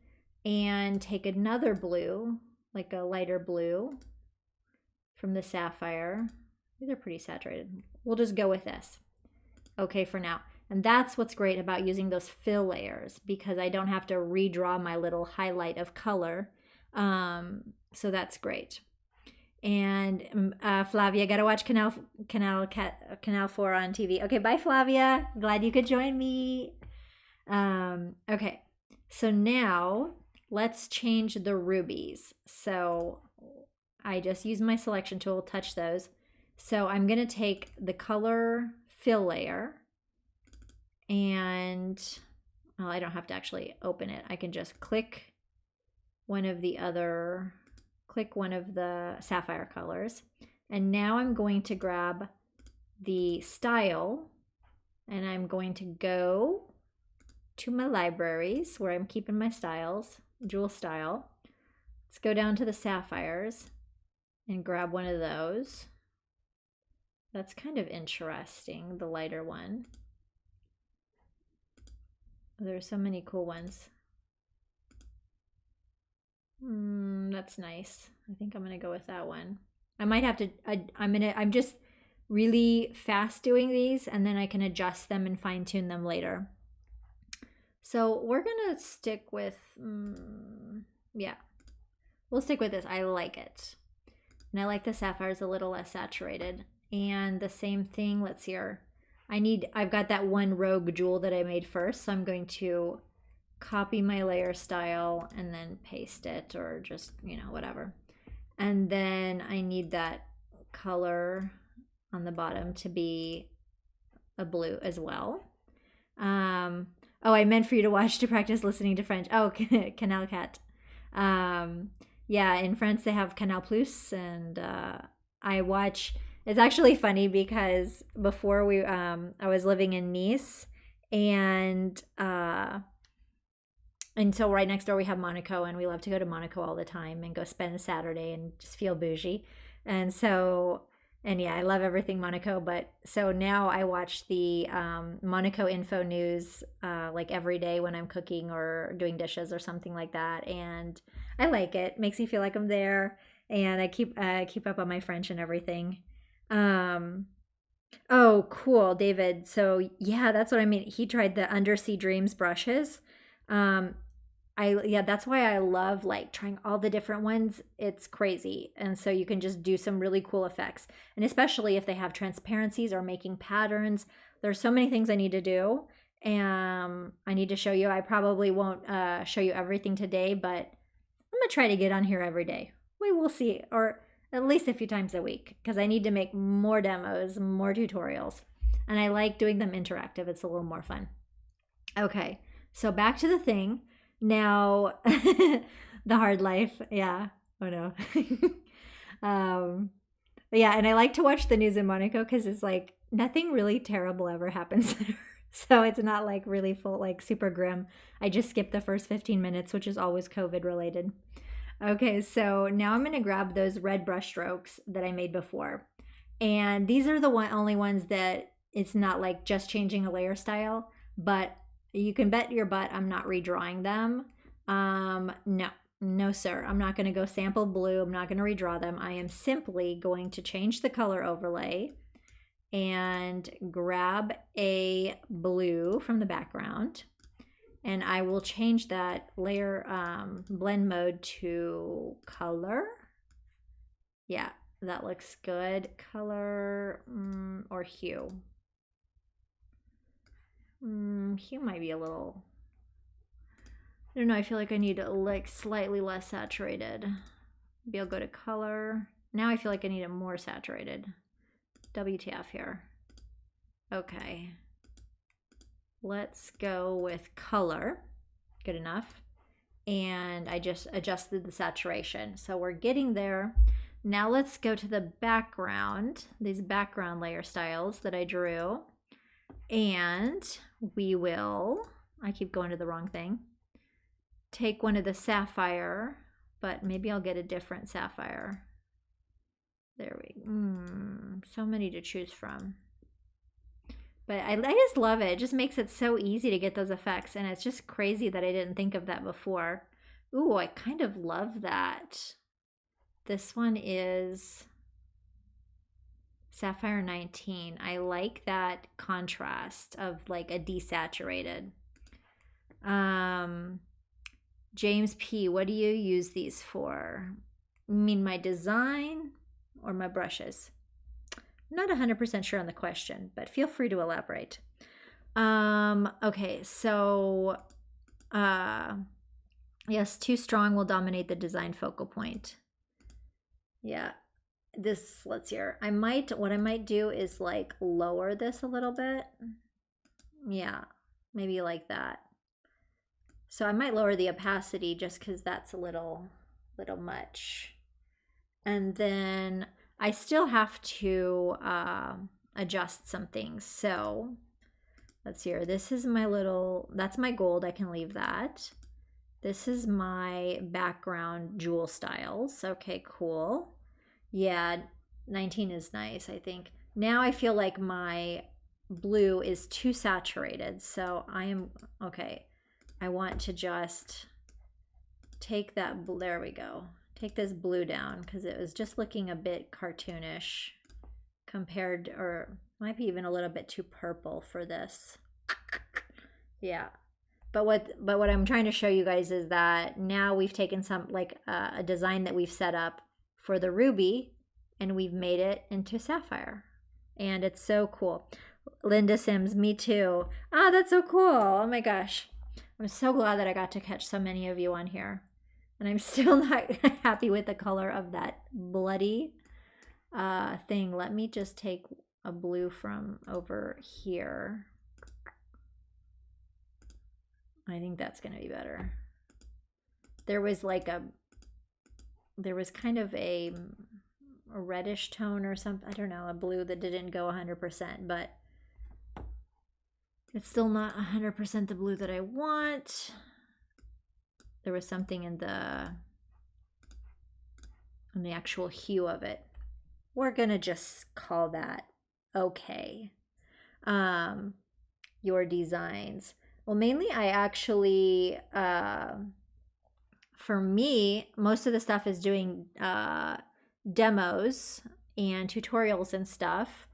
S1: and take another blue, like a lighter blue from the sapphire. These are pretty saturated. We'll just go with this. Okay, for now. And that's what's great about using those fill layers, because I don't have to redraw my little highlight of color. So that's great. And Flavia, gotta watch Canal 4 on TV. Okay, bye Flavia. Glad you could join me. Okay, so now let's change the rubies. So I just use my selection tool, touch those. So I'm gonna take the color fill layer, and I don't have to actually open it. I can just click one of the sapphire colors. And now I'm going to grab the style, and I'm going to go to my libraries where I'm keeping my styles, jewel style, Let's go down to the sapphires and grab one of those. That's kind of interesting, the lighter one. There are so many cool ones. That's nice. I think I'm gonna go with that one. I might have to, I'm just really fast doing these, and then I can adjust them and fine tune them later. So we're gonna stick with, yeah, we'll stick with this. I like it. And I like the sapphires a little less saturated. And the same thing, let's see here. I've got that one rogue jewel that I made first, so I'm going to copy my layer style and then paste it, or just, you know, whatever. And then I need that color on the bottom to be a blue as well. Oh, I meant for you to watch to practice listening to French. Oh, Canal Cat. Yeah, in France they have Canal Plus, and I watch. It's actually funny because before I was living in Nice, and so right next door we have Monaco, and we love to go to Monaco all the time and go spend Saturday and just feel bougie. And so, and yeah, I love everything Monaco. But so now I watch the Monaco Info News like every day when I'm cooking or doing dishes or something like that, and I like it. Makes me feel like I'm there, and I keep up on my French and everything. Oh, cool, David. So yeah, that's what I mean. He tried the Undersea Dreams brushes. Yeah, that's why I love like trying all the different ones. It's crazy. And so you can just do some really cool effects. And especially if they have transparencies or making patterns. There's so many things I need to do. And I need to show you. I probably won't show you everything today, but I'm gonna try to get on here every day. We will see, or at least a few times a week, because I need to make more demos, more tutorials. And I like doing them interactive. It's a little more fun. Okay, so back to the thing. Now, the hard life. Yeah. Oh no. Yeah, and I like to watch the news in Monaco because it's like nothing really terrible ever happens there. So it's not like really full, like super grim. I just skip the first 15 minutes, which is always COVID related. Okay, so now I'm going to grab those red brush strokes that I made before. And these are the only ones that it's not like just changing a layer style, but you can bet your butt I'm not redrawing them. No, sir. I'm not going to go sample blue. I'm not going to redraw them. I am simply going to change the color overlay and grab a blue from the background. And I will change that layer blend mode to color. Yeah, that looks good. Color or hue. Hue might be a little, I don't know, I feel like I need like slightly less saturated. Maybe I'll go to color. Now I feel like I need it more saturated. WTF here. Okay. Let's go with color. Good enough. And I just adjusted the saturation. So we're getting there. Now let's go to the background, these background layer styles that I drew. And we will, I keep going to the wrong thing, take one of the sapphire, but maybe I'll get a different sapphire. There we go. So many to choose from. But I just love it. It just makes it so easy to get those effects. And it's just crazy that I didn't think of that before. Ooh, I kind of love that. This one is Sapphire 19. I like that contrast of like a desaturated. James P, what do you use these for? You mean my design or my brushes? Not 100% sure on the question, but feel free to elaborate. Okay, so yes, too strong will dominate the design focal point. Yeah, this, let's hear. What I might do is like lower this a little bit. Yeah, maybe like that. So I might lower the opacity just because that's a little much. And then I still have to adjust some things. So let's see here. This is my little, that's my gold. I can leave that. This is my background jewel styles. Okay, cool. Yeah, 19 is nice, I think. Now I feel like my blue is too saturated, so I am, okay. I want to just take that, there we go. Take this blue down because it was just looking a bit cartoonish compared, or might be even a little bit too purple for this. Yeah. But what I'm trying to show you guys is that now we've taken some, like a design that we've set up for the ruby, and we've made it into sapphire. And it's so cool. Linda Sims, me too. Ah, that's so cool. Oh my gosh. I'm so glad that I got to catch so many of you on here. And I'm still not happy with the color of that bloody thing. Let me just take a blue from over here. I think that's going to be better. There was like there was kind of a reddish tone or something. I don't know, a blue that didn't go 100%, but it's still not 100% the blue that I want. There was something in the actual hue of it. We're going to just call that okay. Your designs. Well, mainly I actually, for me, most of the stuff is doing demos and tutorials and stuff.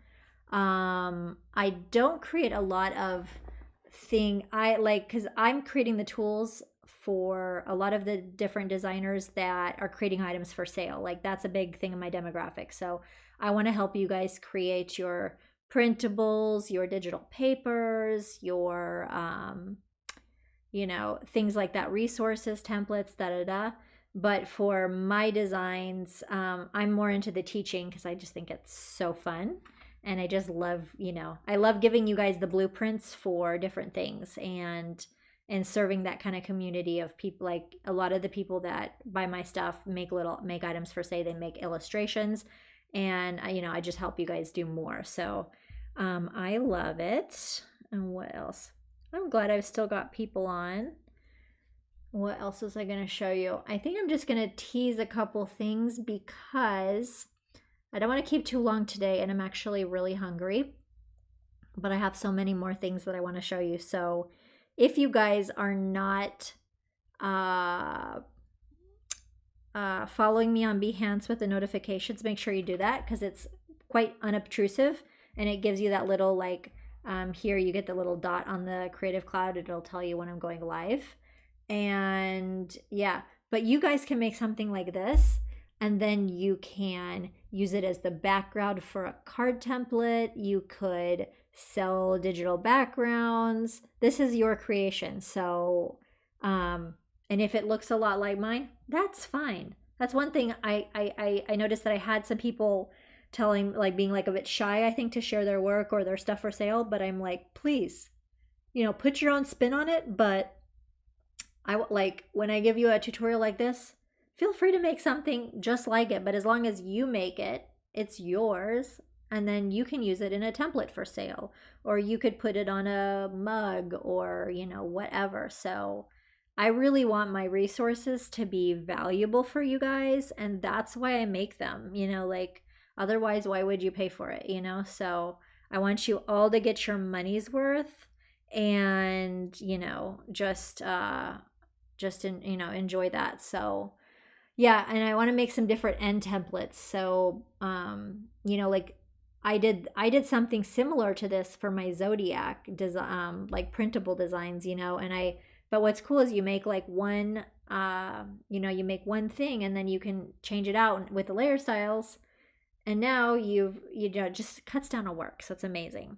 S1: I don't create a lot of because I'm creating the tools for a lot of the different designers that are creating items for sale. Like that's a big thing in my demographic. So I want to help you guys create your printables, your digital papers, your things like that, resources, templates, da. But for my designs, I'm more into the teaching because I just think it's so fun. And I just love, I love giving you guys the blueprints for different things and serving that kind of community of people. Like a lot of the people that buy my stuff make items for sale. They make illustrations, and I just help you guys do more. So I love it. And what else? I'm glad I've still got people on. What else was I going to show you? I think I'm just going to tease a couple things because I don't want to keep too long today, and I'm actually really hungry. But I have so many more things that I want to show you. So if you guys are not following me on Behance with the notifications, make sure you do that because it's quite unobtrusive, and it gives you that little here you get the little dot on the Creative Cloud. It'll tell you when I'm going live. And yeah, but you guys can make something like this, and then you can use it as the background for a card template. You could sell digital backgrounds. This is your creation. So, and if it looks a lot like mine, that's fine. That's one thing I noticed that I had some people telling, being a bit shy, I think, to share their work or their stuff for sale. But I'm like, please, put your own spin on it. But when I give you a tutorial like this, feel free to make something just like it. But as long as you make it, it's yours. And then you can use it in a template for sale, or you could put it on a mug or, whatever. So I really want my resources to be valuable for you guys. And that's why I make them, otherwise, why would you pay for it? So I want you all to get your money's worth and, just enjoy that. So yeah, and I want to make some different end templates. So, I did something similar to this for my Zodiac design, printable designs, but what's cool is you make one, you make one thing and then you can change it out with the layer styles. And now just cuts down on work. So it's amazing.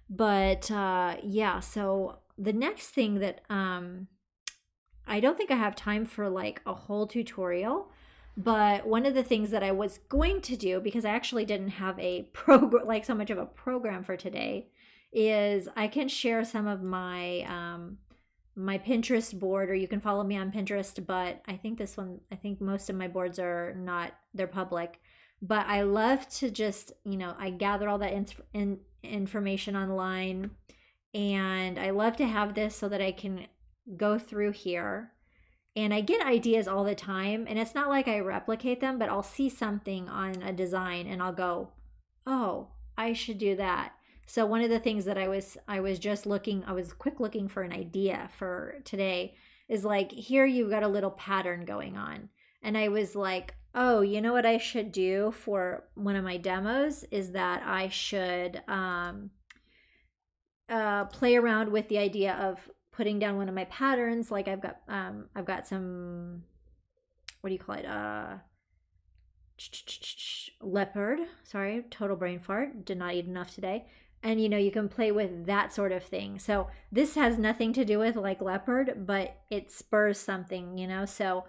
S1: But yeah, so the next thing that, I don't think I have time for a whole tutorial, but one of the things that I was going to do, because I actually didn't have a program, so much of a program for today, is I can share some of my my Pinterest board, or you can follow me on Pinterest. But I think most of my boards are not, they're public. But I love to just, I gather all that information online, and I love to have this so that I can go through here And I get ideas all the time, and it's not like I replicate them, but I'll see something on a design and I'll go, "Oh, I should do that." So one of the things that I was just looking, I was quick looking for an idea for today is like, here you've got a little pattern going on. And I was like, "Oh, you know what I should do for one of my demos is that I should play around with the idea of putting down one of my patterns. Like I've got some, what do you call it? Leopard. Sorry, total brain fart. Did not eat enough today. And you can play with that sort of thing. So this has nothing to do with like leopard, but it spurs something. So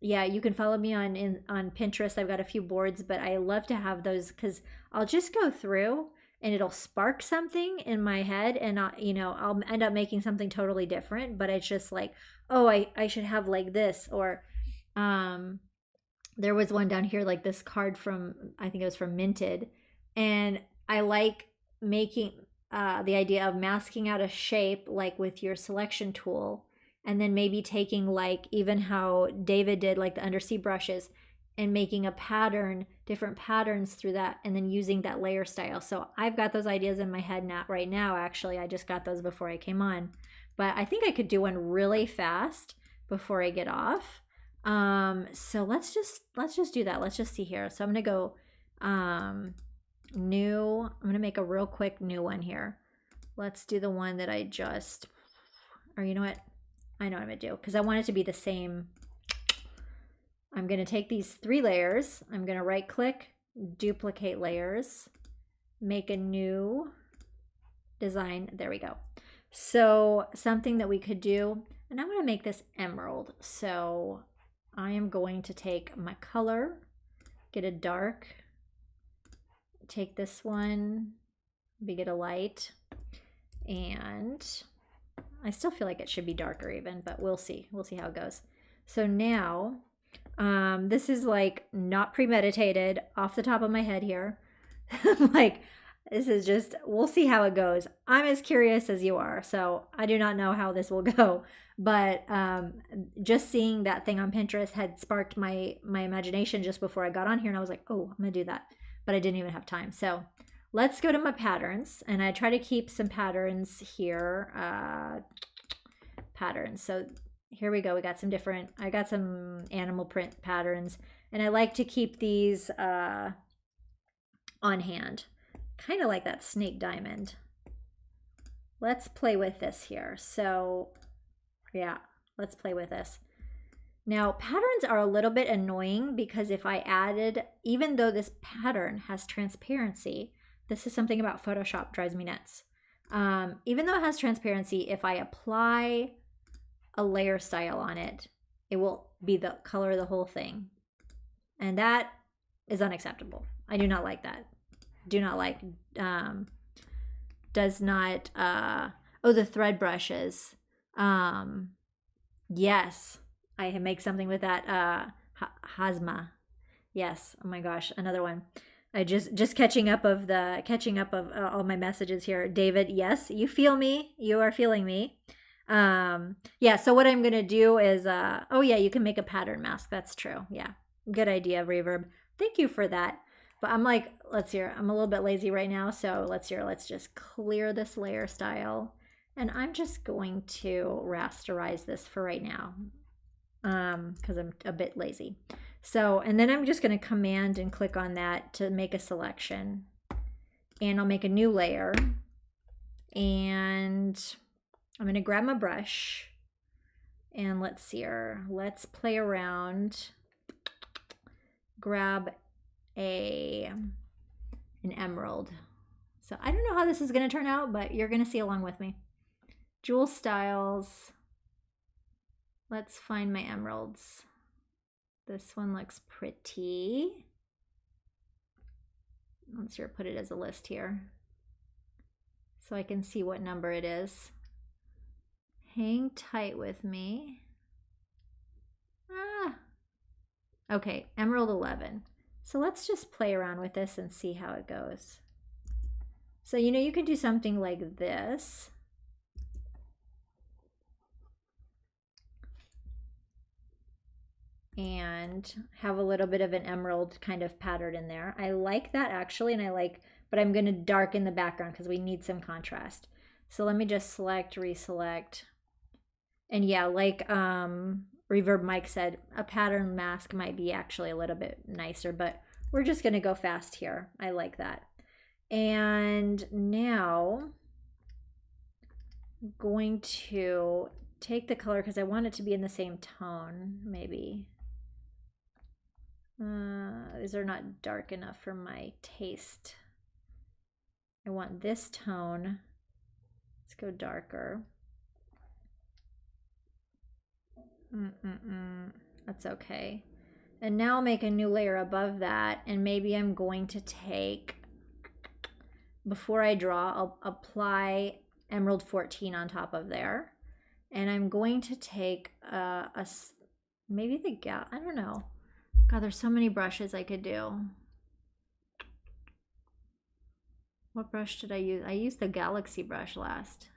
S1: yeah, you can follow me on Pinterest. I've got a few boards, but I love to have those because I'll just go through and it'll spark something in my head, and I'll end up making something totally different. But it's just like, oh, I should have like this, or um there was one down here, like this card from, I think it was from Minted, and I like making the idea of masking out a shape like with your selection tool, and then maybe taking like even how David did like the undersea brushes and making a pattern, different patterns through that, and then using that layer style. So I've got those ideas in my head now, right now. Actually, I just got those before I came on, but I think I could do one really fast before I get off. So let's just do that. Let's just see here. So I'm gonna go new. I'm gonna make a real quick new one here. Let's do the one that I just, or you know what? I know what I'm gonna do because I want it to be the same. I'm gonna take these 3 layers. I'm gonna right click, duplicate layers, make a new design. There we go. So something that we could do, and I'm gonna make this emerald. So I am going to take my color, get a dark, take this one, get a light, and I still feel like it should be darker even, but we'll see. We'll see how it goes. So now, this is like not premeditated, off the top of my head here. Like, this is just, we'll see how it goes. I'm as curious as you are, so I do not know how this will go. But just seeing that thing on Pinterest had sparked my imagination just before I got on here, and I was like, oh, I'm gonna do that. But I didn't even have time. So let's go to my patterns, and I try to keep some patterns here. Patterns. So here we go. We got some different, I got some animal print patterns, and I like to keep these on hand. Kind of like that snake diamond. Let's play with this here. So yeah, let's play with this. Now, patterns are a little bit annoying because if I added, even though this pattern has transparency, this is something about Photoshop drives me nuts. Even though it has transparency, if I apply a layer style on it, it will be the color of the whole thing. And that is unacceptable. I do not like that. Do not like, does not, oh, the thread brushes. Yes, I make something with that, Hazma. Yes, oh my gosh, another one. I just catching up of all my messages here. David, yes, you feel me. You are feeling me. Yeah, so what I'm gonna do is, oh yeah, you can make a pattern mask. That's true. Yeah, good idea, Reverb. Thank you for that. But I'm like, let's hear, I'm a little bit lazy right now, so let's just clear this layer style. And I'm just going to rasterize this for right now, because I'm a bit lazy. So, and then I'm just going to command and click on that to make a selection. And I'll make a new layer. And I'm going to grab my brush. And let's see here. Let's play around. Grab an emerald. So I don't know how this is going to turn out, but you're going to see along with me. Jewel styles. Let's find my emeralds. This one looks pretty. Let's here put it as a list here so I can see what number it is. Hang tight with me. Okay, Emerald 11. So let's just play around with this and see how it goes. So you can do something like this. and have a little bit of an emerald kind of pattern in there. I like that actually, and but I'm gonna darken the background because we need some contrast. So let me just select, reselect. And yeah, like Reverb Mike said, a pattern mask might be actually a little bit nicer, but we're just gonna go fast here. I like that. And now I'm going to take the color because I want it to be in the same tone, maybe. These are not dark enough for my taste. I want this tone. Let's go darker. That's okay. And now I'll make a new layer above that, and maybe I'm going to take, before I draw, I'll apply Emerald 14 on top of there. And I'm going to take maybe the I don't know. God, there's so many brushes I could do. What brush did I use? I used the Galaxy brush last.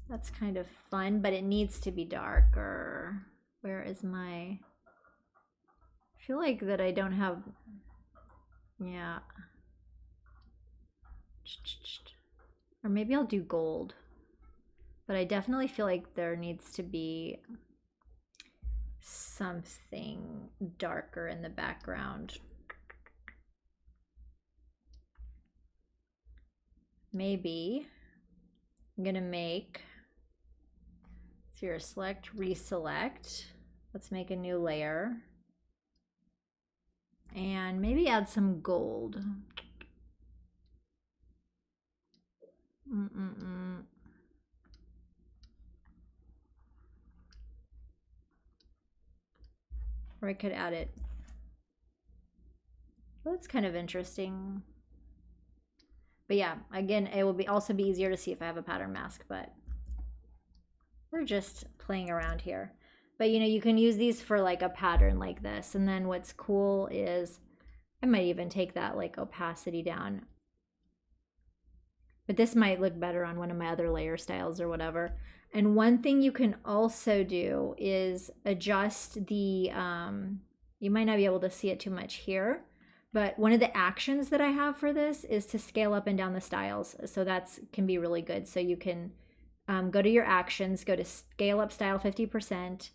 S1: That's kind of fun, but it needs to be darker. Where is my... I feel like that I don't have... Yeah. Or maybe I'll do gold. But I definitely feel like there needs to be something darker in the background. Maybe I'm gonna make, so here, select, reselect. Let's make a new layer. And maybe add some gold. Or I could add it. Well, that's kind of interesting. But yeah, again, it will also be easier to see if I have a pattern mask, but we're just playing around here. But you know, you can use these for like a pattern like this. And then what's cool is, I might even take that like opacity down. But this might look better on one of my other layer styles or whatever. And one thing you can also do is adjust the, you might not be able to see it too much here, but one of the actions that I have for this is to scale up and down the styles. So that's can be really good. So you can go to your actions, go to scale up style 50%,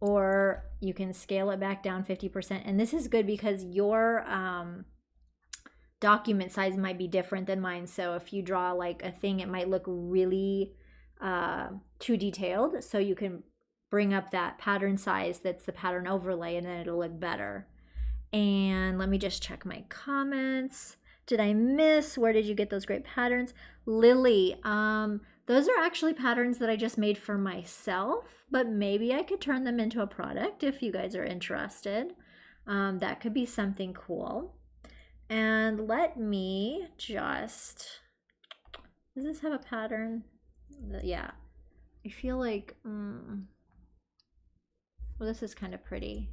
S1: or you can scale it back down 50%. And this is good because your document size might be different than mine. So if you draw like a thing, it might look really too detailed. So you can bring up that pattern size that's the pattern overlay, and then it'll look better. And let me just check my comments. Did I miss? Where did you get those great patterns? Lily, those are actually patterns that I just made for myself, but maybe I could turn them into a product if you guys are interested. That could be something cool. And let me just, does this have a pattern? Yeah. I feel like, well, this is kind of pretty.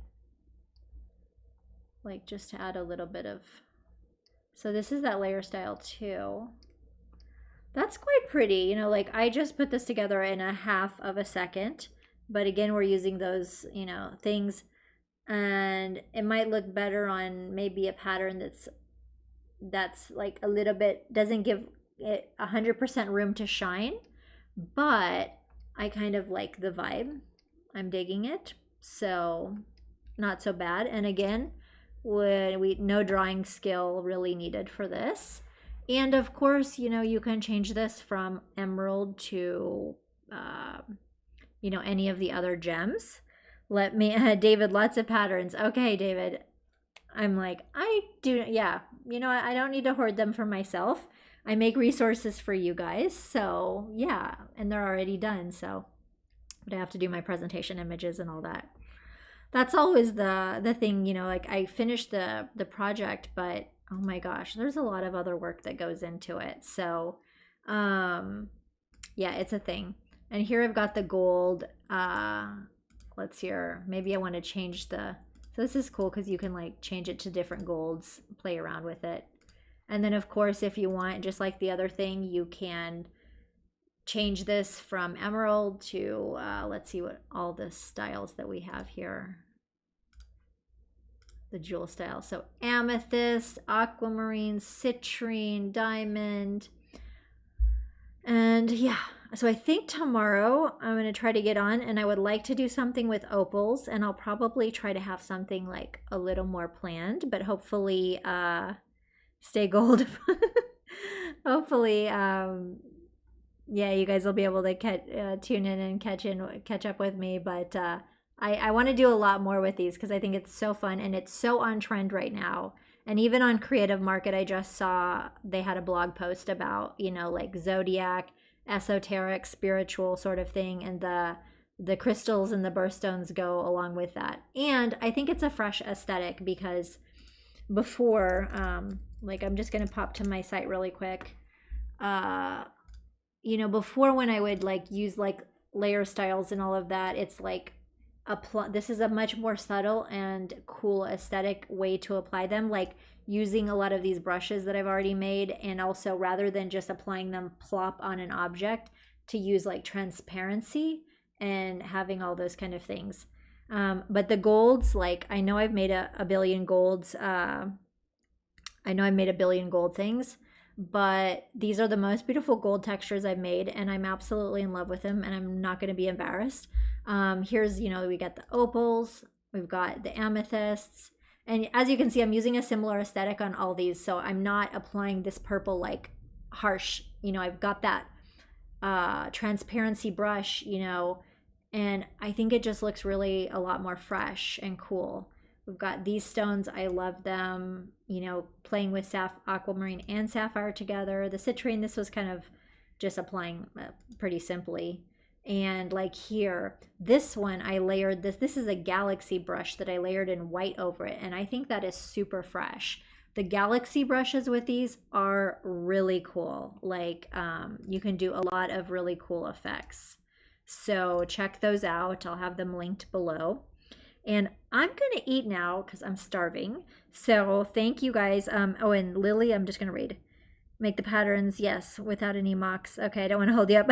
S1: Like just to add a little bit of, so this is that layer style too. That's quite pretty, you know, like I just put this together in a half of a second, but again, we're using those, you know, things, and it might look better on maybe a pattern that's like a little bit, doesn't give it 100% room to shine, but I kind of like the vibe. I'm digging it, so not so bad. And again, no drawing skill really needed for this. And of course, you know, you can change this from emerald to you know, any of the other gems. Let me David, lots of patterns. Okay, David, I'm like, I do, yeah, you know, I don't need to hoard them for myself. I make resources for you guys, so yeah, and they're already done, so but I have to do my presentation images and all that. That's always the thing, you know, like I finished the project, but oh my gosh, there's a lot of other work that goes into it. So yeah, it's a thing. And here I've got the gold. Let's see here, maybe I want to change the, so this is cool because you can like change it to different golds, play around with it. And then of course, if you want, just like the other thing, you can change this from emerald to, let's see what all the styles that we have here. The jewel style. So amethyst, aquamarine, citrine, diamond. And yeah, so I think tomorrow I'm going to try to get on, and I would like to do something with opals, and I'll probably try to have something like a little more planned, but hopefully stay gold. Hopefully yeah, you guys will be able to tune in and catch up with me, but I want to do a lot more with these because I think it's so fun and it's so on trend right now. And even on Creative Market, I just saw they had a blog post about, you know, like Zodiac, esoteric, spiritual sort of thing, and the crystals and the birthstones go along with that. And I think it's a fresh aesthetic because before, like I'm just gonna pop to my site really quick. You know, before when I would like use like layer styles and all of that, it's like this is a much more subtle and cool aesthetic way to apply them, like using a lot of these brushes that I've already made, and also rather than just applying them plop on an object, to use like transparency and having all those kind of things. But the golds, like I know I've made a billion golds. I know I made a billion gold things, but these are the most beautiful gold textures I've made, and I'm absolutely in love with them, and I'm not going to be embarrassed. Here's, you know, we got the opals, we've got the amethysts, and as you can see, I'm using a similar aesthetic on all these, so I'm not applying this purple like harsh, you know, I've got that transparency brush, you know, and I think it just looks really a lot more fresh and cool. We've got these stones, I love them, you know, playing with aquamarine and sapphire together. The citrine, this was kind of just applying pretty simply. And like here, this one I layered this is a galaxy brush that I layered in white over it, and I think that is super fresh. The galaxy brushes with these are really cool. Like you can do a lot of really cool effects. So check those out. I'll have them linked below. And I'm going to eat now because I'm starving. So thank you guys. Oh, and Lily, I'm just going to read. Make the patterns, yes, without any mocks. Okay, I don't want to hold you up.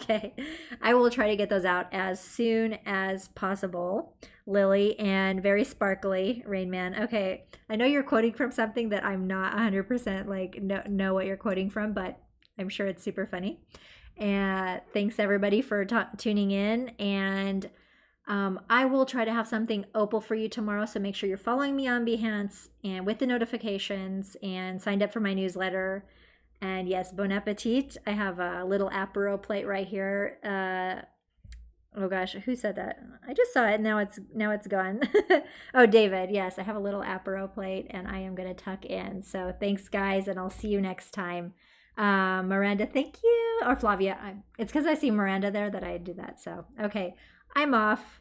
S1: Okay, I will try to get those out as soon as possible. Lily, and very sparkly, Rain Man. Okay, I know you're quoting from something that I'm not 100% like know what you're quoting from, but I'm sure it's super funny. And thanks everybody for tuning in, and I will try to have something opal for you tomorrow, so make sure you're following me on Behance and with the notifications and signed up for my newsletter. And yes, bon appetit. I have a little apéro plate right here. Oh gosh, who said that? I just saw it. Now it's gone. Oh, David. Yes, I have a little apéro plate and I am going to tuck in. So thanks guys, and I'll see you next time. Miranda, thank you. Or Flavia. It's because I see Miranda there that I do that. So, okay. I'm off.